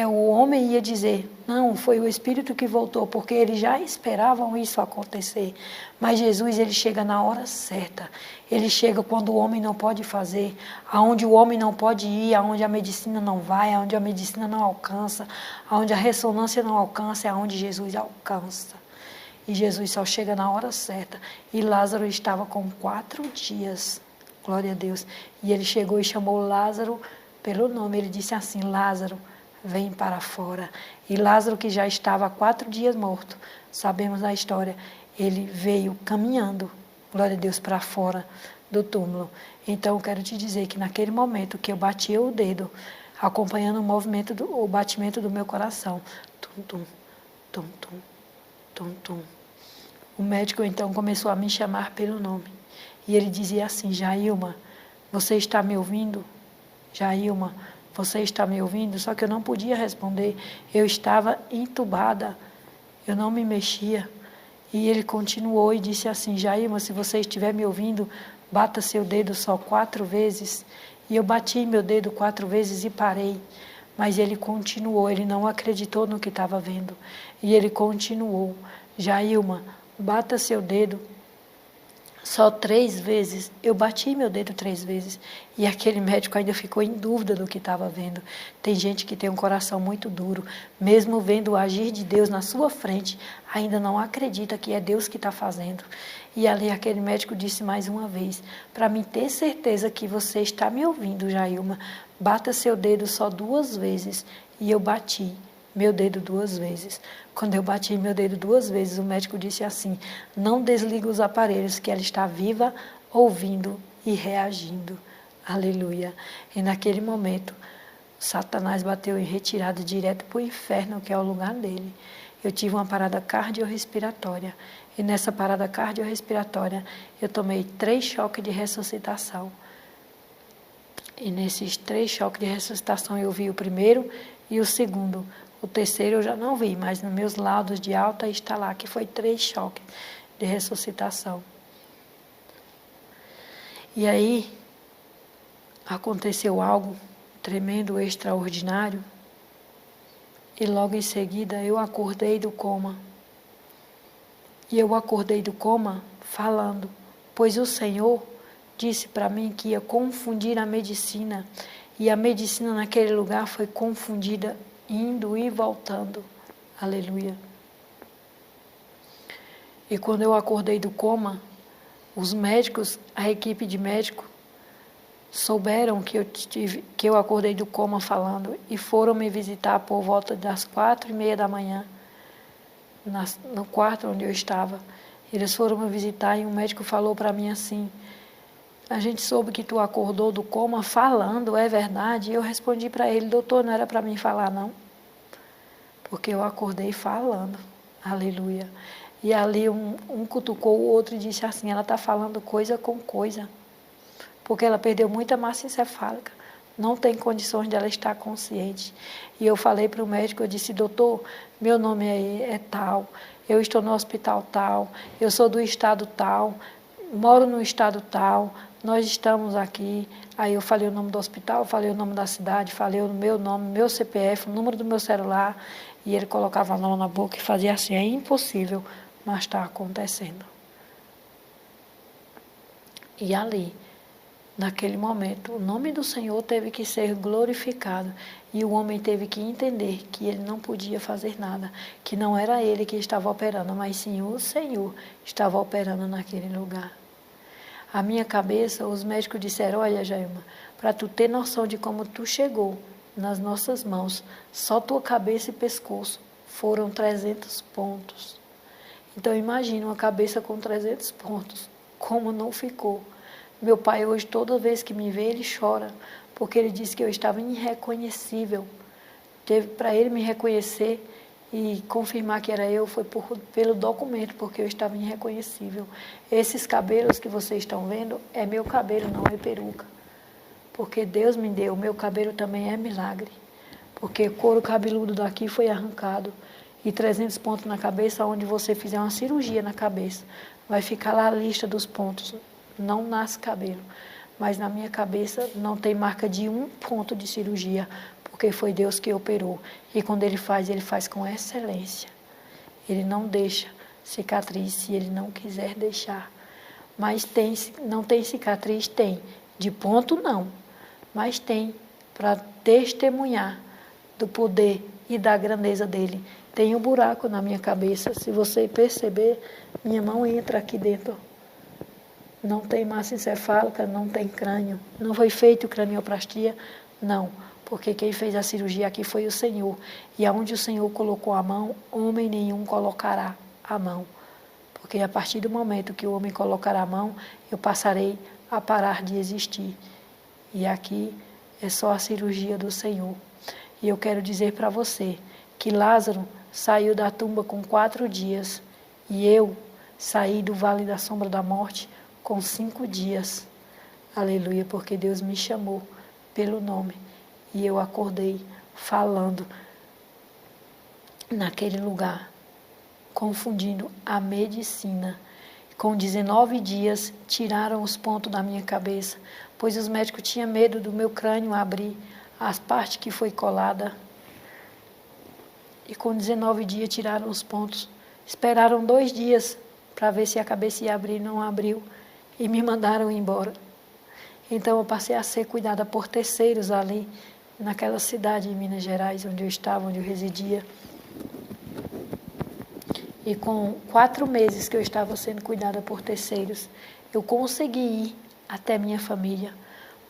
o homem ia dizer, não, foi o Espírito que voltou, porque eles já esperavam isso acontecer. Mas Jesus, ele chega na hora certa. Ele chega quando o homem não pode fazer, aonde o homem não pode ir, aonde a medicina não vai, aonde a medicina não alcança, aonde a ressonância não alcança, é aonde Jesus alcança. E Jesus só chega na hora certa. E Lázaro estava com 4 dias, glória a Deus. E ele chegou e chamou Lázaro pelo nome. Ele disse assim, Lázaro, vem para fora. E Lázaro, que já estava há 4 dias morto, sabemos a história, ele veio caminhando, glória a Deus, para fora do túmulo. Então, eu quero te dizer que naquele momento que eu batia o dedo, acompanhando o movimento, o batimento do meu coração, tum, tum, tum, tum, tum, tum, o médico então começou a me chamar pelo nome. E ele dizia assim, Jailma, você está me ouvindo? Jailma, você está me ouvindo? Só que eu não podia responder. Eu estava entubada. Eu não me mexia. E ele continuou e disse assim, Jailma, se você estiver me ouvindo, bata seu dedo só 4 vezes. E eu bati meu dedo 4 vezes e parei. Mas ele continuou, ele não acreditou no que estava vendo. E ele continuou, Jailma, bata seu dedo só 3 vezes. Eu bati meu dedo 3 vezes. E aquele médico ainda ficou em dúvida do que estava vendo. Tem gente que tem um coração muito duro, mesmo vendo o agir de Deus na sua frente, ainda não acredita que é Deus que está fazendo. E ali aquele médico disse mais uma vez, para me ter certeza que você está me ouvindo, Jailma, bata seu dedo só 2 vezes. E eu bati meu dedo 2 vezes. Quando eu bati meu dedo 2 vezes, o médico disse assim, não desliga os aparelhos, que ela está viva, ouvindo e reagindo. Aleluia. E naquele momento, Satanás bateu em retirada direto para o inferno, que é o lugar dele. Eu tive uma parada cardiorrespiratória. E nessa parada cardiorrespiratória, eu tomei 3 choques de ressuscitação. E nesses 3 choques de ressuscitação, eu vi o primeiro e o segundo. O terceiro eu já não vi, mas nos meus laudos de alta está lá, que foi 3 choques de ressuscitação. E aí, aconteceu algo tremendo, extraordinário, e logo em seguida eu acordei do coma. E eu acordei do coma falando, pois o Senhor disse para mim que ia confundir a medicina, e a medicina naquele lugar foi confundida, indo e voltando. Aleluia. E quando eu acordei do coma, os médicos, a equipe de médico, souberam que eu acordei do coma falando e foram me visitar por volta das 4:30 da manhã, no quarto onde eu estava. Eles foram me visitar e um médico falou para mim assim, a gente soube que tu acordou do coma falando, é verdade? E eu respondi para ele, doutor, não era para mim falar não? Porque eu acordei falando, aleluia. E ali um cutucou o outro e disse assim, ela está falando coisa com coisa, porque ela perdeu muita massa encefálica, não tem condições dela estar consciente. E eu falei para o médico, eu disse, doutor, meu nome é tal, eu estou no hospital tal, eu sou do estado tal, moro no estado tal, nós estamos aqui. Aí eu falei o nome do hospital, falei o nome da cidade, falei o meu nome, meu CPF, o número do meu celular, e ele colocava a mão na boca e fazia assim, é impossível, mas está acontecendo. E ali, naquele momento, o nome do Senhor teve que ser glorificado e o homem teve que entender que ele não podia fazer nada, que não era ele que estava operando, mas sim o Senhor estava operando naquele lugar. A minha cabeça, os médicos disseram, olha, Jailma, para tu ter noção de como tu chegou nas nossas mãos, só tua cabeça e pescoço foram 300 pontos. Então imagina uma cabeça com 300 pontos, como não ficou. Meu pai hoje, toda vez que me vê, ele chora, porque ele disse que eu estava irreconhecível. Para ele me reconhecer e confirmar que era eu, foi pelo documento, porque eu estava irreconhecível. Esses cabelos que vocês estão vendo, é meu cabelo, não é peruca. Porque Deus me deu, meu cabelo também é milagre. Porque o couro cabeludo daqui foi arrancado. E 300 pontos na cabeça, onde você fizer uma cirurgia na cabeça, vai ficar lá a lista dos pontos. Não nasce cabelo. Mas na minha cabeça não tem marca de um ponto de cirurgia, porque foi Deus que operou. E quando ele faz com excelência. Ele não deixa cicatriz se ele não quiser deixar. Mas não tem cicatriz? Tem. De ponto, não. Mas tem para testemunhar do poder e da grandeza dele. Tem um buraco na minha cabeça. Se você perceber, minha mão entra aqui dentro. Não tem massa encefálica, não tem crânio. Não foi feito cranioplastia? Não. Porque quem fez a cirurgia aqui foi o Senhor. E aonde o Senhor colocou a mão, homem nenhum colocará a mão. Porque a partir do momento que o homem colocar a mão, eu passarei a parar de existir. E aqui é só a cirurgia do Senhor. E eu quero dizer para você que Lázaro saiu da tumba com 4 dias. E eu saí do vale da sombra da morte com 5 dias. Aleluia, porque Deus me chamou pelo nome. E eu acordei falando naquele lugar, confundindo a medicina. Com 19 dias, tiraram os pontos da minha cabeça, pois os médicos tinham medo do meu crânio abrir, as partes que foi colada. E com 19 dias, tiraram os pontos. Esperaram 2 dias para ver se a cabeça ia abrir, não abriu, e me mandaram embora. Então, eu passei a ser cuidada por terceiros ali, naquela cidade em Minas Gerais, onde eu estava, onde eu residia. E com 4 meses que eu estava sendo cuidada por terceiros, eu consegui ir até minha família,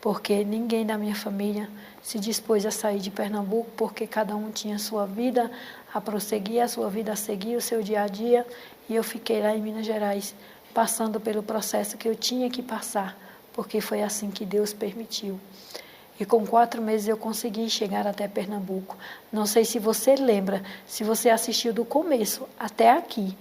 porque ninguém da minha família se dispôs a sair de Pernambuco, porque cada um tinha a sua vida a prosseguir, a sua vida a seguir, o seu dia a dia, e eu fiquei lá em Minas Gerais, passando pelo processo que eu tinha que passar, porque foi assim que Deus permitiu. E com 4 meses eu consegui chegar até Pernambuco. Não sei se você lembra, se você assistiu do começo até aqui.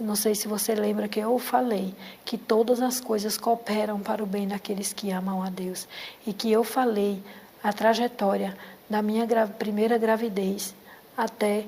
Não sei se você lembra que eu falei que todas as coisas cooperam para o bem daqueles que amam a Deus. E que eu falei a trajetória da minha primeira gravidez até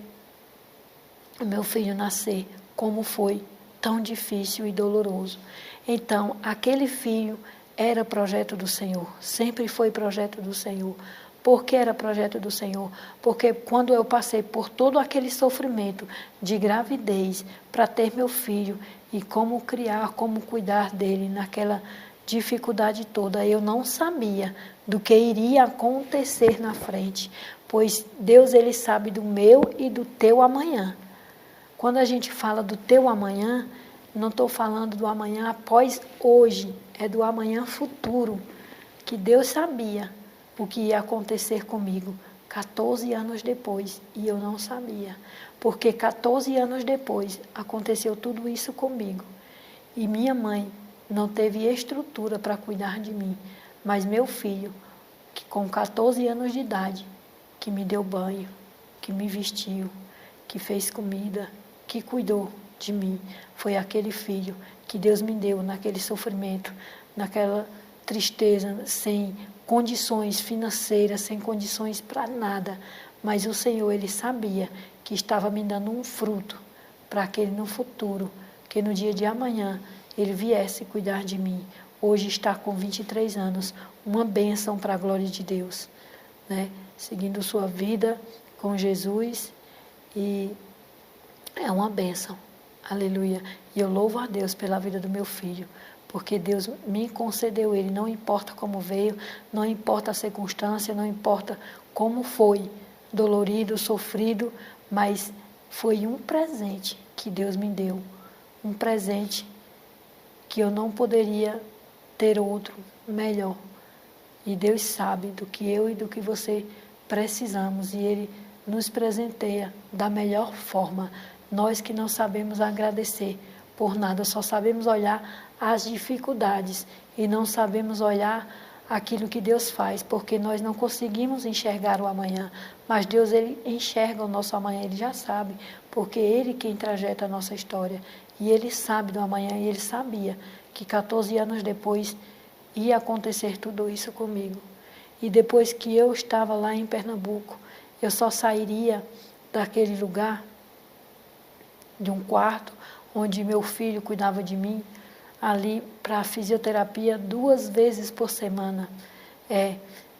o meu filho nascer, como foi tão difícil e doloroso. Então, aquele filho era projeto do Senhor, sempre foi projeto do Senhor. Por que era projeto do Senhor? Porque quando eu passei por todo aquele sofrimento de gravidez para ter meu filho e como criar, como cuidar dele naquela dificuldade toda, eu não sabia do que iria acontecer na frente, pois Deus ele sabe do meu e do teu amanhã. Quando a gente fala do teu amanhã, não estou falando do amanhã após hoje, é do amanhã futuro, que Deus sabia o que ia acontecer comigo 14 anos depois, e eu não sabia, porque 14 anos depois aconteceu tudo isso comigo, e minha mãe não teve estrutura para cuidar de mim, mas meu filho, que com 14 anos de idade, que me deu banho, que me vestiu, que fez comida, que cuidou de mim, foi aquele filho que Deus me deu naquele sofrimento, naquela tristeza, sem condições financeiras, sem condições para nada, mas o Senhor, Ele sabia que estava me dando um fruto para que ele no futuro, que no dia de amanhã, ele viesse cuidar de mim. Hoje está com 23 anos, uma bênção para a glória de Deus, né? Seguindo sua vida com Jesus, e é uma bênção, aleluia. E eu louvo a Deus pela vida do meu filho, porque Deus me concedeu ele, não importa como veio, não importa a circunstância, não importa como foi, dolorido, sofrido, mas foi um presente que Deus me deu, um presente que eu não poderia ter outro melhor. E Deus sabe do que eu e do que você precisamos, e Ele nos presenteia da melhor forma. Nós que não sabemos agradecer por nada, só sabemos olhar as dificuldades e não sabemos olhar aquilo que Deus faz, porque nós não conseguimos enxergar o amanhã, mas Deus, Ele enxerga o nosso amanhã, Ele já sabe, porque Ele quem trajeta a nossa história, e Ele sabe do amanhã, e Ele sabia que 14 anos depois ia acontecer tudo isso comigo. E depois que eu estava lá em Pernambuco, eu só sairia daquele lugar, de um quarto, onde meu filho cuidava de mim, ali para a fisioterapia 2 vezes por semana.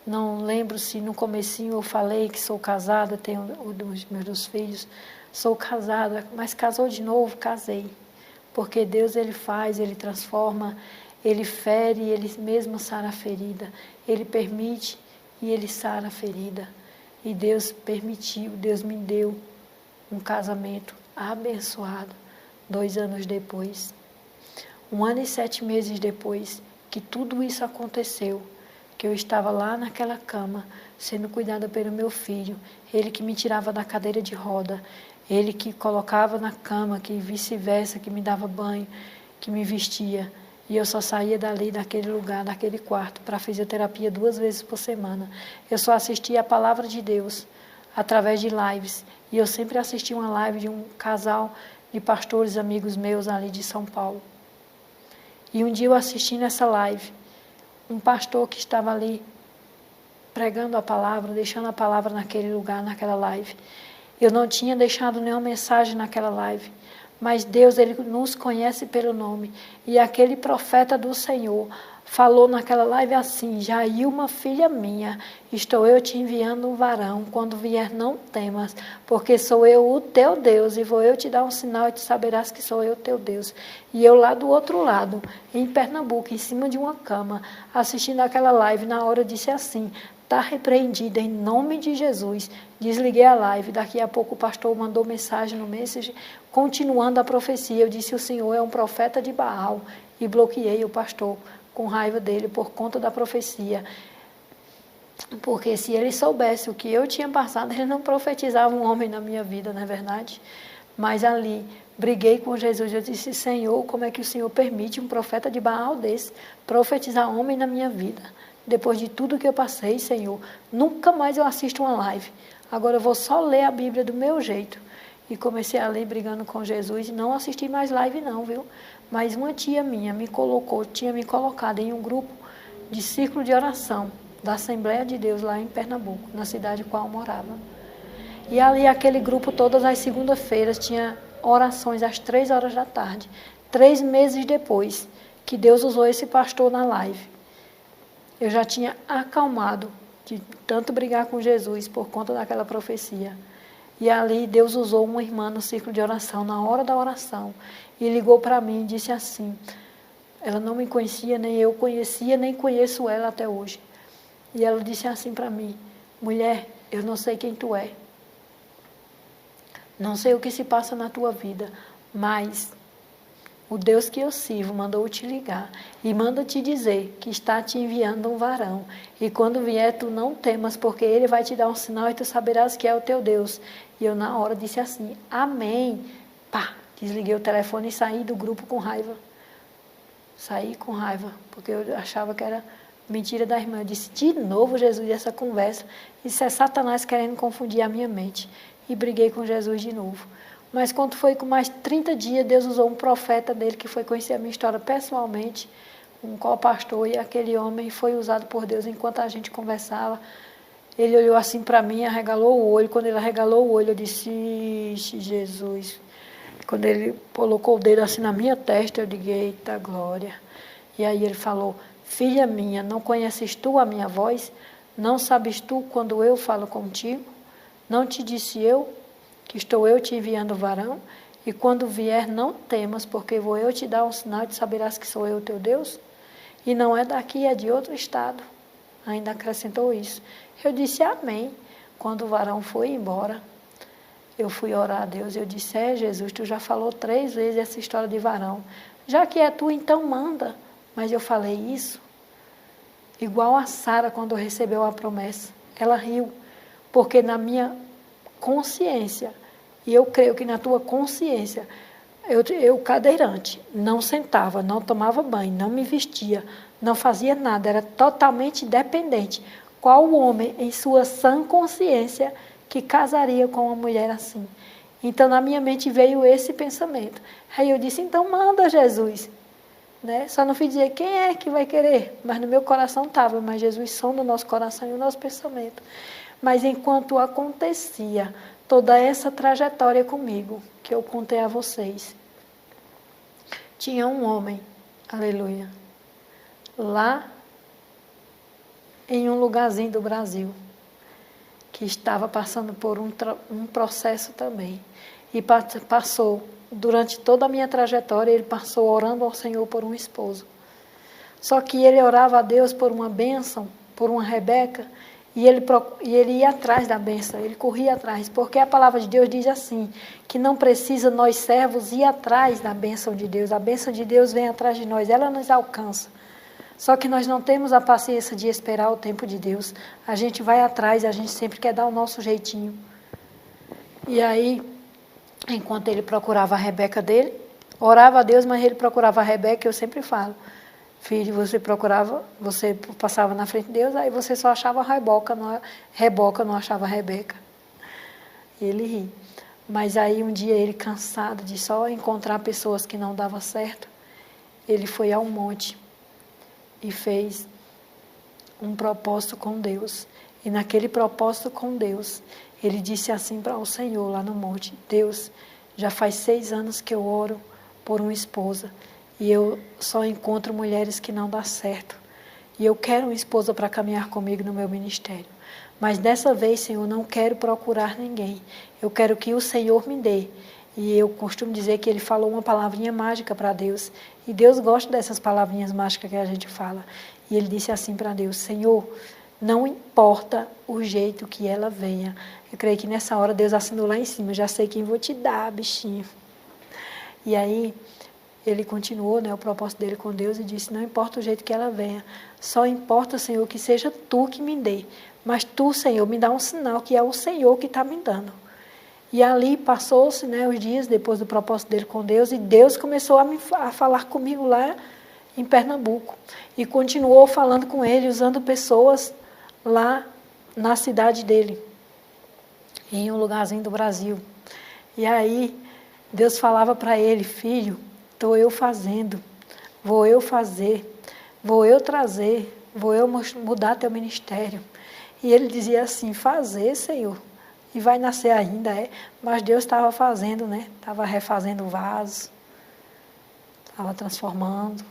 Não lembro se no comecinho eu falei que sou casada, tenho os meus 2 filhos, sou casada, mas casou de novo, casei. Porque Deus, Ele faz, Ele transforma, Ele fere, Ele mesmo sara a ferida. Ele permite e Ele sara a ferida. E Deus permitiu, Deus me deu um casamento abençoado 2 anos depois. 1 ano e 7 meses depois que tudo isso aconteceu, que eu estava lá naquela cama, sendo cuidada pelo meu filho, ele que me tirava da cadeira de roda, ele que colocava na cama, que vice-versa, que me dava banho, que me vestia. E eu só saía dali, daquele lugar, daquele quarto, para a fisioterapia 2 vezes por semana. Eu só assistia a palavra de Deus através de lives. E eu sempre assisti uma live de um casal de pastores amigos meus ali de São Paulo. E um dia eu assisti nessa live, um pastor que estava ali pregando a palavra, deixando a palavra naquele lugar, naquela live. Eu não tinha deixado nenhuma mensagem naquela live, mas Deus, Ele nos conhece pelo nome. E aquele profeta do Senhor falou naquela live assim: Jailma, filha minha, estou eu te enviando um varão, quando vier não temas, porque sou eu o teu Deus, e vou eu te dar um sinal e tu saberás que sou eu teu Deus. E eu lá do outro lado, em Pernambuco, em cima de uma cama, assistindo aquela live, na hora eu disse assim: está repreendida em nome de Jesus. Desliguei a live, daqui a pouco o pastor mandou mensagem no Messenger, continuando a profecia. Eu disse: o Senhor é um profeta de Baal, e bloqueei o pastor, com raiva dele por conta da profecia. Porque se ele soubesse o que eu tinha passado, ele não profetizava um homem na minha vida, não é verdade? Mas ali, briguei com Jesus, eu disse: Senhor, como é que o Senhor permite um profeta de Baal desse profetizar homem na minha vida? Depois de tudo que eu passei, Senhor, nunca mais eu assisto uma live. Agora eu vou só ler a Bíblia do meu jeito. E comecei a ler brigando com Jesus, e não assisti mais live não, viu? Mas uma tia minha tinha me colocado em um grupo de círculo de oração da Assembleia de Deus lá em Pernambuco, na cidade qual eu morava. E ali aquele grupo, todas as segundas-feiras, tinha orações às 3 horas da tarde. 3 meses depois que Deus usou esse pastor na live, eu já tinha acalmado de tanto brigar com Jesus por conta daquela profecia. E ali Deus usou uma irmã no círculo de oração, na hora da oração, e ligou para mim e disse assim, ela não me conhecia, nem eu conhecia, nem conheço ela até hoje. E ela disse assim para mim: mulher, eu não sei quem tu é, não sei o que se passa na tua vida, mas o Deus que eu sirvo mandou te ligar e manda te dizer que está te enviando um varão. E quando vier, tu não temas, porque ele vai te dar um sinal e tu saberás que é o teu Deus. E eu na hora disse assim: amém. Pá, desliguei o telefone e saí do grupo com raiva. Saí com raiva, porque eu achava que era mentira da irmã. Eu disse: de novo, Jesus, essa conversa. Isso é Satanás querendo confundir a minha mente. E briguei com Jesus de novo. Mas quando foi com mais 30 dias, Deus usou um profeta dele que foi conhecer a minha história pessoalmente, um co-pastor, e aquele homem foi usado por Deus enquanto a gente conversava. Ele olhou assim para mim, arregalou o olho. Quando ele arregalou o olho, eu disse: ixi, Jesus. Quando ele colocou o dedo assim na minha testa, eu digo, eita glória. E aí ele falou, filha minha, não conheces tu a minha voz? Não sabes tu quando eu falo contigo? Não te disse eu que estou eu te enviando varão? E quando vier, não temas, porque vou eu te dar um sinal e tu saberás que sou eu teu Deus? E não é daqui, é de outro estado. Ainda acrescentou isso. Eu disse amém. Quando o varão foi embora, eu fui orar a Deus. Eu disse, Jesus, tu já falou 3 vezes essa história de varão. Já que é tu, então manda. Mas eu falei isso igual a Sara quando recebeu a promessa. Ela riu, porque na minha consciência, e eu creio que na tua consciência, eu cadeirante, não sentava, não tomava banho, não me vestia, não fazia nada, era totalmente dependente. Qual o homem, em sua sã consciência, que casaria com uma mulher assim? Então, na minha mente veio esse pensamento. Aí eu disse, então manda, Jesus. Né? Só não fui dizer quem é que vai querer, mas no meu coração estava, mas Jesus sonda o nosso coração e o nosso pensamento. Mas enquanto acontecia toda essa trajetória comigo, que eu contei a vocês, tinha um homem, aleluia, lá em um lugarzinho do Brasil, que estava passando por um processo também. E passou, durante toda a minha trajetória, ele passou orando ao Senhor por um esposo. Só que ele orava a Deus por uma bênção, por uma Rebeca, e ele ia atrás da bênção, ele corria atrás, porque a palavra de Deus diz assim, que não precisa nós servos ir atrás da bênção de Deus, a bênção de Deus vem atrás de nós, ela nos alcança. Só que nós não temos a paciência de esperar o tempo de Deus, a gente vai atrás, a gente sempre quer dar o nosso jeitinho. E aí, enquanto ele procurava a Rebeca dele, orava a Deus, mas ele procurava a Rebeca, eu sempre falo, filho, você passava na frente de Deus, aí você só achava a Reboca, não achava a Rebeca. E ele ri. Mas aí um dia ele, cansado de só encontrar pessoas que não davam certo, ele foi ao monte e fez um propósito com Deus. E naquele propósito com Deus, ele disse assim para o Senhor lá no monte, Deus, já faz 6 anos que eu oro por uma esposa, e eu só encontro mulheres que não dão certo. E eu quero uma esposa para caminhar comigo no meu ministério. Mas dessa vez, Senhor, não quero procurar ninguém. Eu quero que o Senhor me dê. E eu costumo dizer que ele falou uma palavrinha mágica para Deus. E Deus gosta dessas palavrinhas mágicas que a gente fala. E ele disse assim para Deus, Senhor, não importa o jeito que ela venha. Eu creio que nessa hora Deus assinou lá em cima. Já sei quem vou te dar, bichinho. E aí ele continuou, né, o propósito dele com Deus e disse, não importa o jeito que ela venha, só importa, Senhor, que seja tu que me dê. Mas tu, Senhor, me dá um sinal que é o Senhor que está me dando. E ali passou-se, né, os dias depois do propósito dele com Deus, e Deus começou a falar comigo lá em Pernambuco. E continuou falando com ele, usando pessoas lá na cidade dele, em um lugarzinho do Brasil. E aí Deus falava para ele, filho, estou eu fazendo, vou eu fazer, vou eu trazer, vou eu mudar teu ministério. E ele dizia assim, fazer, Senhor, e vai nascer ainda, mas Deus estava fazendo, né? Estava refazendo o vaso, estava transformando,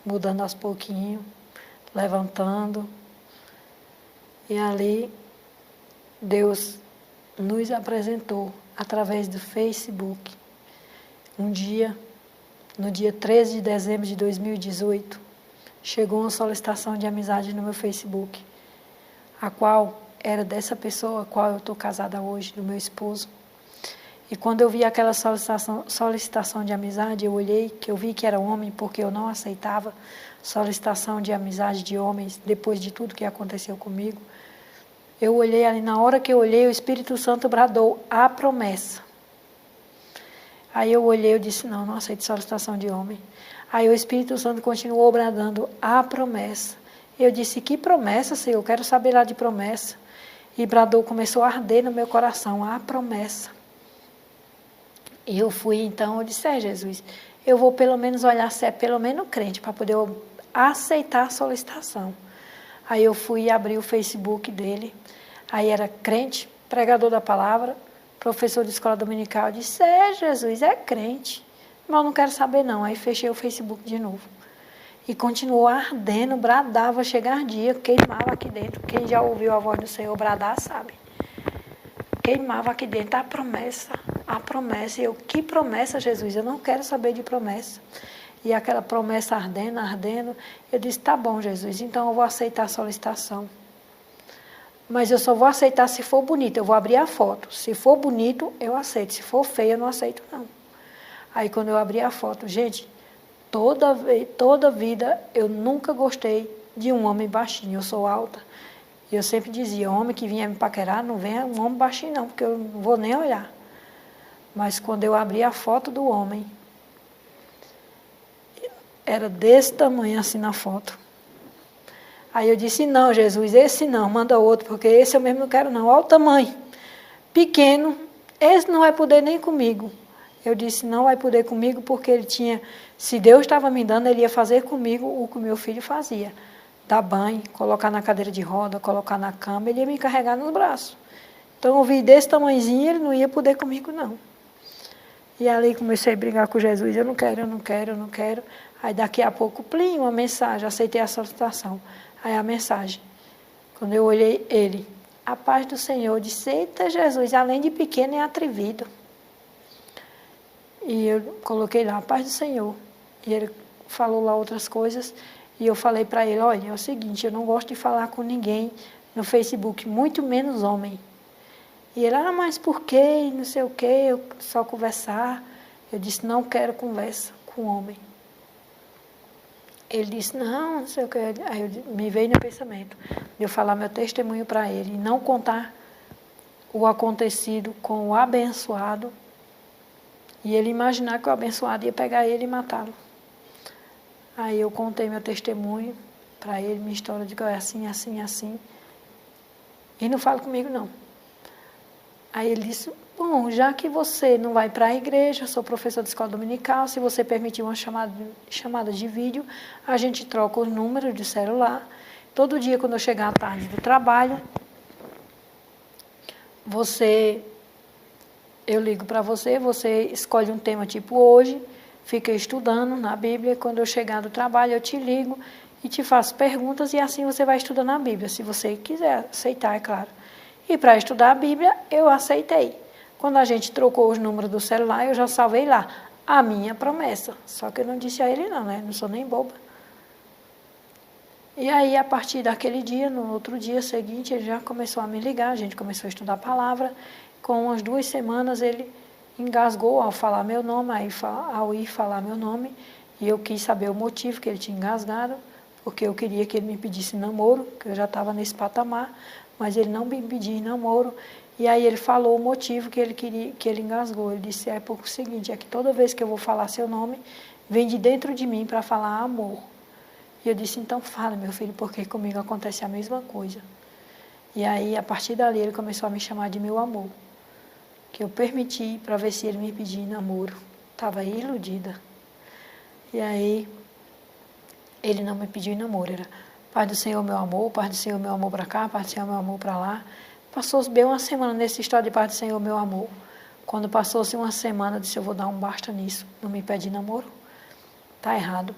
mudando aos pouquinhos, levantando. E ali, Deus nos apresentou, através do Facebook, um dia, no dia 13 de dezembro de 2018, chegou uma solicitação de amizade no meu Facebook, a qual era dessa pessoa a qual eu estou casada hoje, do meu esposo. E quando eu vi aquela solicitação de amizade, eu olhei, que eu vi que era homem, porque eu não aceitava solicitação de amizade de homens, depois de tudo que aconteceu comigo. Eu olhei ali, na hora que eu olhei, o Espírito Santo bradou a promessa. Aí eu olhei, eu disse, não aceito solicitação de homem. Aí o Espírito Santo continuou bradando a promessa. Eu disse, que promessa, Senhor? Eu quero saber lá de promessa. E bradou, começou a arder no meu coração, a promessa. E eu fui, então, eu disse, Jesus, eu vou pelo menos olhar se é pelo menos crente, para poder aceitar a solicitação. Aí eu fui e abri o Facebook dele, aí era crente, pregador da palavra, professor de escola dominical. Eu disse, Jesus, é crente. Mas eu não quero saber não. Aí fechei o Facebook de novo. E continuou ardendo, bradava, chegar dia, queimava aqui dentro. Quem já ouviu a voz do Senhor bradar, sabe. Queimava aqui dentro a promessa. E eu, que promessa, Jesus? Eu não quero saber de promessa. E aquela promessa ardendo, ardendo. Eu disse, tá bom, Jesus, então eu vou aceitar a solicitação. Mas eu só vou aceitar se for bonito. Eu vou abrir a foto. Se for bonito, eu aceito. Se for feio, eu não aceito, não. Aí, quando eu abri a foto, gente, toda vida, eu nunca gostei de um homem baixinho. Eu sou alta. E eu sempre dizia, homem que vinha me paquerar, não venha um homem baixinho, não, porque eu não vou nem olhar. Mas quando eu abri a foto do homem, era desse tamanho assim na foto. Aí eu disse, não, Jesus, esse não, manda outro, porque esse eu mesmo não quero não. Olha o tamanho, pequeno, esse não vai poder nem comigo. Eu disse, não vai poder comigo, porque ele tinha, se Deus estava me dando, ele ia fazer comigo o que o meu filho fazia. Dar banho, colocar na cadeira de roda, colocar na cama, ele ia me carregar nos braços. Então eu vi desse tamanhozinho, ele não ia poder comigo não. E ali comecei a brigar com Jesus, eu não quero. Aí daqui a pouco, plim, uma mensagem, aceitei a solicitação. Aí a mensagem, quando eu olhei ele, a paz do Senhor, eu disse, eita Jesus, além de pequeno é atrevido. E eu coloquei lá, a paz do Senhor. E ele falou lá outras coisas, e eu falei para ele, olha, é o seguinte, eu não gosto de falar com ninguém no Facebook, muito menos homem. E ele, mas por quê? Não sei o quê, eu só conversar. Eu disse, não quero conversa com homem. Ele disse, não sei o quê. Aí me veio no pensamento de eu falar meu testemunho para ele, e não contar o acontecido com o abençoado, e ele imaginar que o abençoado ia pegar ele e matá-lo. Aí eu contei meu testemunho para ele, minha história, de que é assim, assim, assim. E não fala comigo, não. Aí ele disse, bom, já que você não vai para a igreja, eu sou professor de escola dominical, se você permitir uma chamada de vídeo, a gente troca os números de celular. Todo dia, quando eu chegar à tarde do trabalho, eu ligo para você, você escolhe um tema tipo hoje, fica estudando na Bíblia, quando eu chegar do trabalho eu te ligo e te faço perguntas e assim você vai estudando a Bíblia, se você quiser aceitar, é claro. E para estudar a Bíblia, eu aceitei. Quando a gente trocou os números do celular, eu já salvei lá a minha promessa. Só que eu não disse a ele não, né? Não sou nem boba. E aí, a partir daquele dia, no outro dia seguinte, ele já começou a me ligar, a gente começou a estudar a palavra. Com umas 2 semanas, ele engasgou ao falar meu nome, ao ir falar meu nome, e eu quis saber o motivo que ele tinha engasgado, porque eu queria que ele me pedisse namoro, que eu já estava nesse patamar, mas ele não me pediu namoro. E aí ele falou o motivo que ele queria, que ele engasgou. Ele disse, é por o seguinte, é que toda vez que eu vou falar seu nome, vem de dentro de mim para falar amor. E eu disse, então fala, meu filho, porque comigo acontece a mesma coisa. E aí, a partir dali, ele começou a me chamar de meu amor. Que eu permiti para ver se ele me pedia namoro. Estava iludida. E aí, ele não me pediu namoro. Era, Pai do Senhor, meu amor, Pai do Senhor, meu amor para cá, Pai do Senhor, meu amor para lá. Passou-se bem uma semana nessa história de Pai do Senhor, meu amor. Quando passou-se uma semana, eu disse, eu vou dar um basta nisso. Não me pede namoro. Está errado.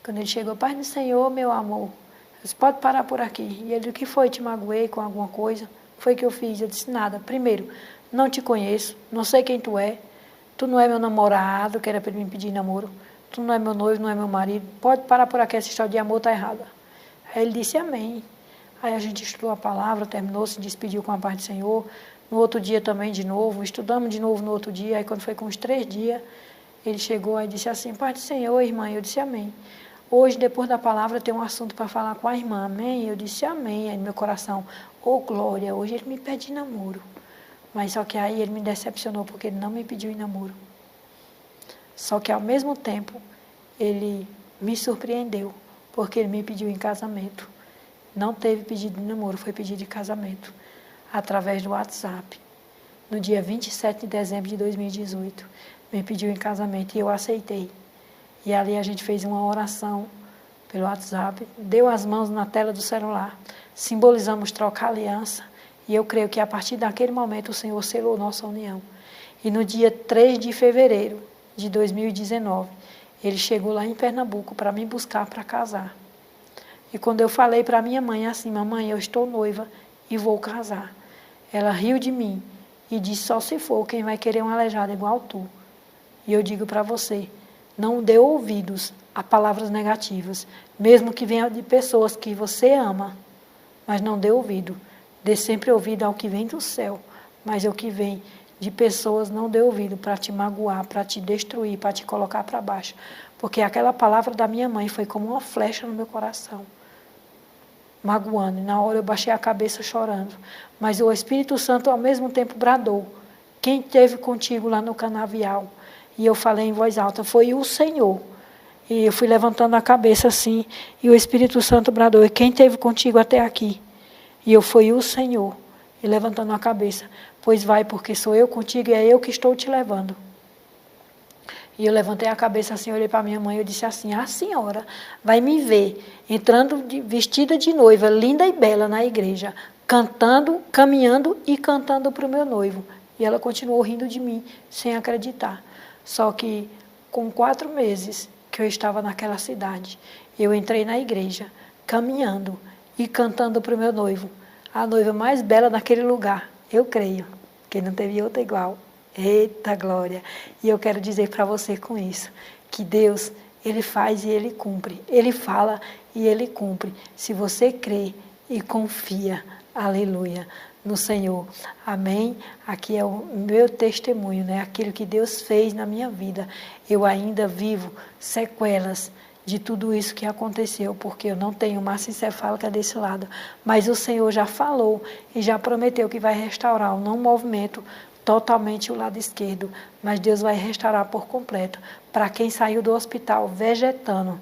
Quando ele chegou, Pai do Senhor, meu amor, eu disse, pode parar por aqui. E ele disse, o que foi? Te magoei com alguma coisa? Foi que eu fiz? Eu disse, nada. Primeiro, não te conheço, não sei quem tu não é meu namorado, que era para ele me pedir namoro, tu não é meu noivo, não é meu marido, pode parar por aqui, essa história de amor está errada. Aí ele disse, amém. Aí a gente estudou a palavra, terminou, se despediu com a paz do Senhor. No outro dia também, de novo, estudamos de novo no outro dia. Aí quando foi com uns 3 dias, ele chegou e disse assim, paz do Senhor, irmã. Eu disse, amém. Hoje, depois da palavra, eu tenho um assunto para falar com a irmã, amém? Eu disse, amém. Aí no meu coração, glória, hoje ele me pede namoro. Mas só que aí ele me decepcionou, porque ele não me pediu em namoro. Só que ao mesmo tempo, ele me surpreendeu, porque ele me pediu em casamento. Não teve pedido de namoro, foi pedido de casamento, através do WhatsApp. No dia 27 de dezembro de 2018, me pediu em casamento e eu aceitei. E ali a gente fez uma oração pelo WhatsApp, deu as mãos na tela do celular, simbolizamos trocar aliança, E eu creio que a partir daquele momento o Senhor selou nossa união. E no dia 3 de fevereiro de 2019, ele chegou lá em Pernambuco para me buscar para casar. E quando eu falei para minha mãe assim, mamãe, eu estou noiva e vou casar. Ela riu de mim e disse, só se for quem vai querer uma aleijada igual tu. E eu digo para você, não dê ouvidos a palavras negativas, mesmo que venham de pessoas que você ama, mas não dê ouvido. Dê sempre ouvido ao que vem do céu, mas ao que vem de pessoas não dê ouvido para te magoar, para te destruir, para te colocar para baixo. Porque aquela palavra da minha mãe foi como uma flecha no meu coração, magoando. E na hora eu baixei a cabeça chorando. Mas o Espírito Santo ao mesmo tempo bradou, quem esteve contigo lá no canavial? E eu falei em voz alta, foi o Senhor. E eu fui levantando a cabeça assim, e o Espírito Santo bradou, e quem esteve contigo até aqui? E eu fui o Senhor. E levantando a cabeça, pois vai, porque sou eu contigo e é eu que estou te levando. E eu levantei a cabeça assim, olhei para minha mãe e eu disse assim, a senhora vai me ver entrando vestida de noiva, linda e bela na igreja, cantando, caminhando e cantando para o meu noivo. E ela continuou rindo de mim, sem acreditar. Só que com 4 meses que eu estava naquela cidade, eu entrei na igreja, caminhando e cantando para o meu noivo. A noiva mais bela daquele lugar, eu creio, que não teve outra igual. Eita glória! E eu quero dizer para você com isso, que Deus, Ele faz e Ele cumpre. Ele fala e Ele cumpre. Se você crê e confia, aleluia, no Senhor. Amém? Aqui é o meu testemunho, né? Aquilo que Deus fez na minha vida. Eu ainda vivo sequelas de tudo isso que aconteceu, porque eu não tenho massa encefálica desse lado. Mas o Senhor já falou e já prometeu que vai restaurar o não movimento totalmente o lado esquerdo, mas Deus vai restaurar por completo. Para quem saiu do hospital vegetando,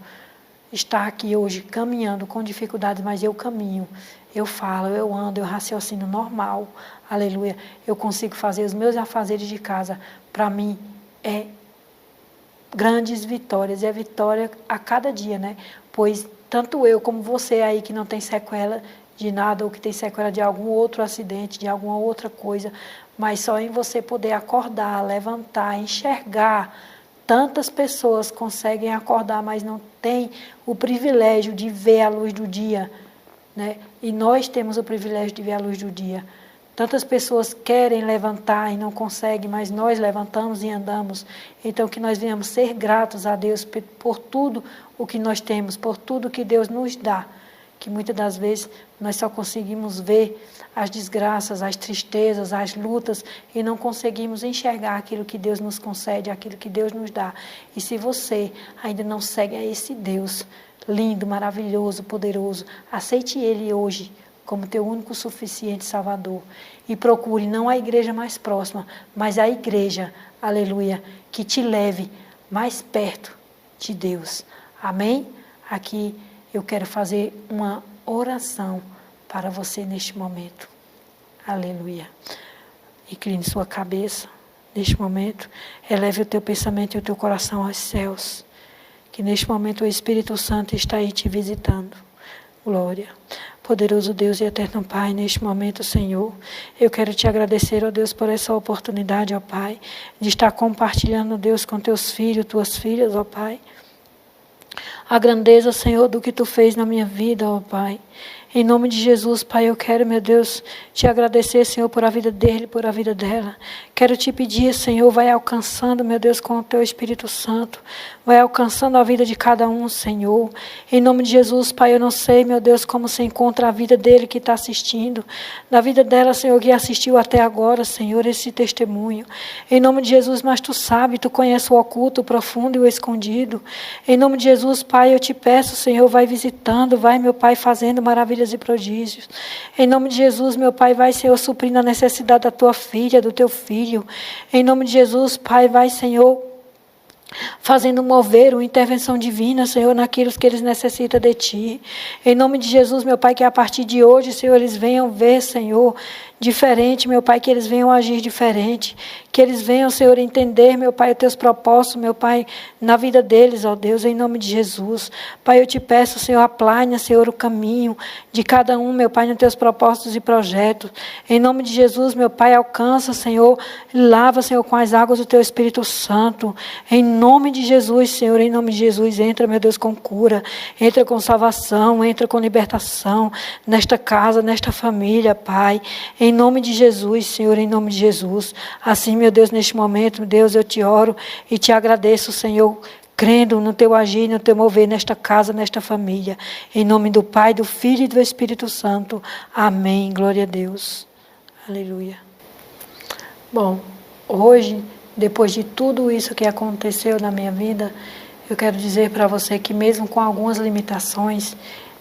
está aqui hoje caminhando com dificuldades, mas eu caminho, eu falo, eu ando, eu raciocino normal, aleluia. Eu consigo fazer os meus afazeres de casa. Para mim é grandes vitórias, e é vitória a cada dia, né? Pois tanto eu como você aí que não tem sequela de nada, ou que tem sequela de algum outro acidente, de alguma outra coisa, mas só em você poder acordar, levantar, enxergar. Tantas pessoas conseguem acordar, mas não têm o privilégio de ver a luz do dia, né? E nós temos o privilégio de ver a luz do dia. Tantas pessoas querem levantar e não conseguem, mas nós levantamos e andamos. Então, que nós venhamos ser gratos a Deus por tudo o que nós temos, por tudo que Deus nos dá. Que muitas das vezes nós só conseguimos ver as desgraças, as tristezas, as lutas e não conseguimos enxergar aquilo que Deus nos concede, aquilo que Deus nos dá. E se você ainda não segue a esse Deus lindo, maravilhoso, poderoso, aceite Ele hoje como teu único suficiente Salvador. E procure não a igreja mais próxima, mas a igreja, aleluia, que te leve mais perto de Deus. Amém? Aqui eu quero fazer uma oração para você neste momento. Aleluia. Incline sua cabeça neste momento. Eleve o teu pensamento e o teu coração aos céus. Que neste momento o Espírito Santo está aí te visitando. Glória. Poderoso Deus e eterno Pai, neste momento, Senhor, eu quero te agradecer, ó Deus, por essa oportunidade, ó Pai, de estar compartilhando, Deus, com teus filhos, tuas filhas, ó Pai, a grandeza, Senhor, do que tu fez na minha vida, ó Pai. Em nome de Jesus, Pai, eu quero, meu Deus, te agradecer, Senhor, por a vida dele, por a vida dela. Quero te pedir, Senhor, vai alcançando, meu Deus, com o teu Espírito Santo. Vai alcançando a vida de cada um, Senhor. Em nome de Jesus, Pai, eu não sei, meu Deus, como se encontra a vida dele que está assistindo. Na vida dela, Senhor, que assistiu até agora, Senhor, esse testemunho. Em nome de Jesus, mas tu sabe, tu conheces o oculto, o profundo e o escondido. Em nome de Jesus, Pai, eu te peço, Senhor, vai visitando, vai, meu Pai, fazendo maravilhas e prodígios. Em nome de Jesus, meu Pai, vai, Senhor, suprindo a necessidade da tua filha, do teu filho. Em nome de Jesus, Pai, vai, Senhor, fazendo mover uma intervenção divina, Senhor, naquilo que eles necessitam de Ti. Em nome de Jesus, meu Pai, que a partir de hoje, Senhor, eles venham ver, Senhor, diferente, meu Pai, que eles venham agir diferente, que eles venham, Senhor, entender, meu Pai, os teus propósitos, meu Pai, na vida deles, ó Deus, em nome de Jesus. Pai, eu te peço, Senhor, aplane, Senhor, o caminho de cada um, meu Pai, nos teus propósitos e projetos. Em nome de Jesus, meu Pai, alcança, Senhor, lava, Senhor, com as águas do teu Espírito Santo. Em nome de Jesus, Senhor, em nome de Jesus, entra, meu Deus, com cura, entra com salvação, entra com libertação nesta casa, nesta família, Pai. Em nome de Jesus, Senhor, em nome de Jesus. Assim, meu Deus, neste momento, Deus, eu te oro e te agradeço, Senhor, crendo no teu agir, no teu mover nesta casa, nesta família. Em nome do Pai, do Filho e do Espírito Santo. Amém. Glória a Deus. Aleluia. Bom, hoje, depois de tudo isso que aconteceu na minha vida, eu quero dizer para você que mesmo com algumas limitações,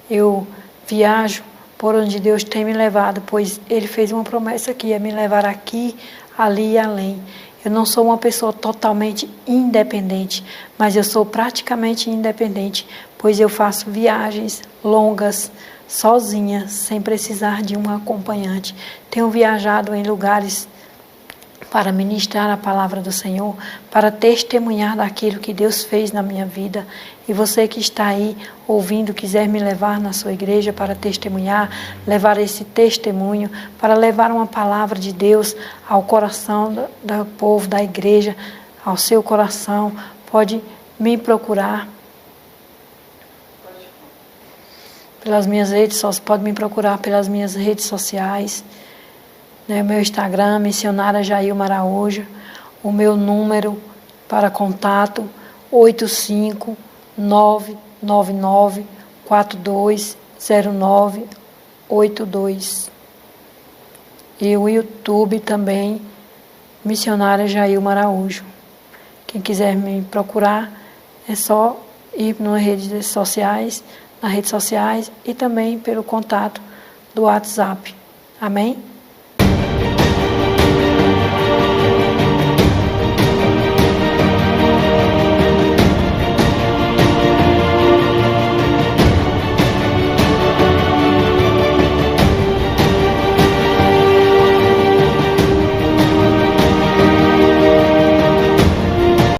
eu viajo por onde Deus tem me levado, pois Ele fez uma promessa que ia me levar aqui, ali e além. Eu não sou uma pessoa totalmente independente, mas eu sou praticamente independente, pois eu faço viagens longas, sozinha, sem precisar de um acompanhante. Tenho viajado em lugares para ministrar a palavra do Senhor, para testemunhar daquilo que Deus fez na minha vida. E você que está aí ouvindo, quiser me levar na sua igreja para testemunhar, levar esse testemunho, para levar uma palavra de Deus ao coração do povo, da igreja, ao seu coração, pode me procurar pelas minhas redes, pode me procurar pelas minhas redes sociais. Meu Instagram, Missionária Jailma Araújo, o meu número para contato, 85999420982. E o YouTube também, Missionária Jailma Araújo. Quem quiser me procurar, é só ir nas redes sociais e também pelo contato do WhatsApp. Amém?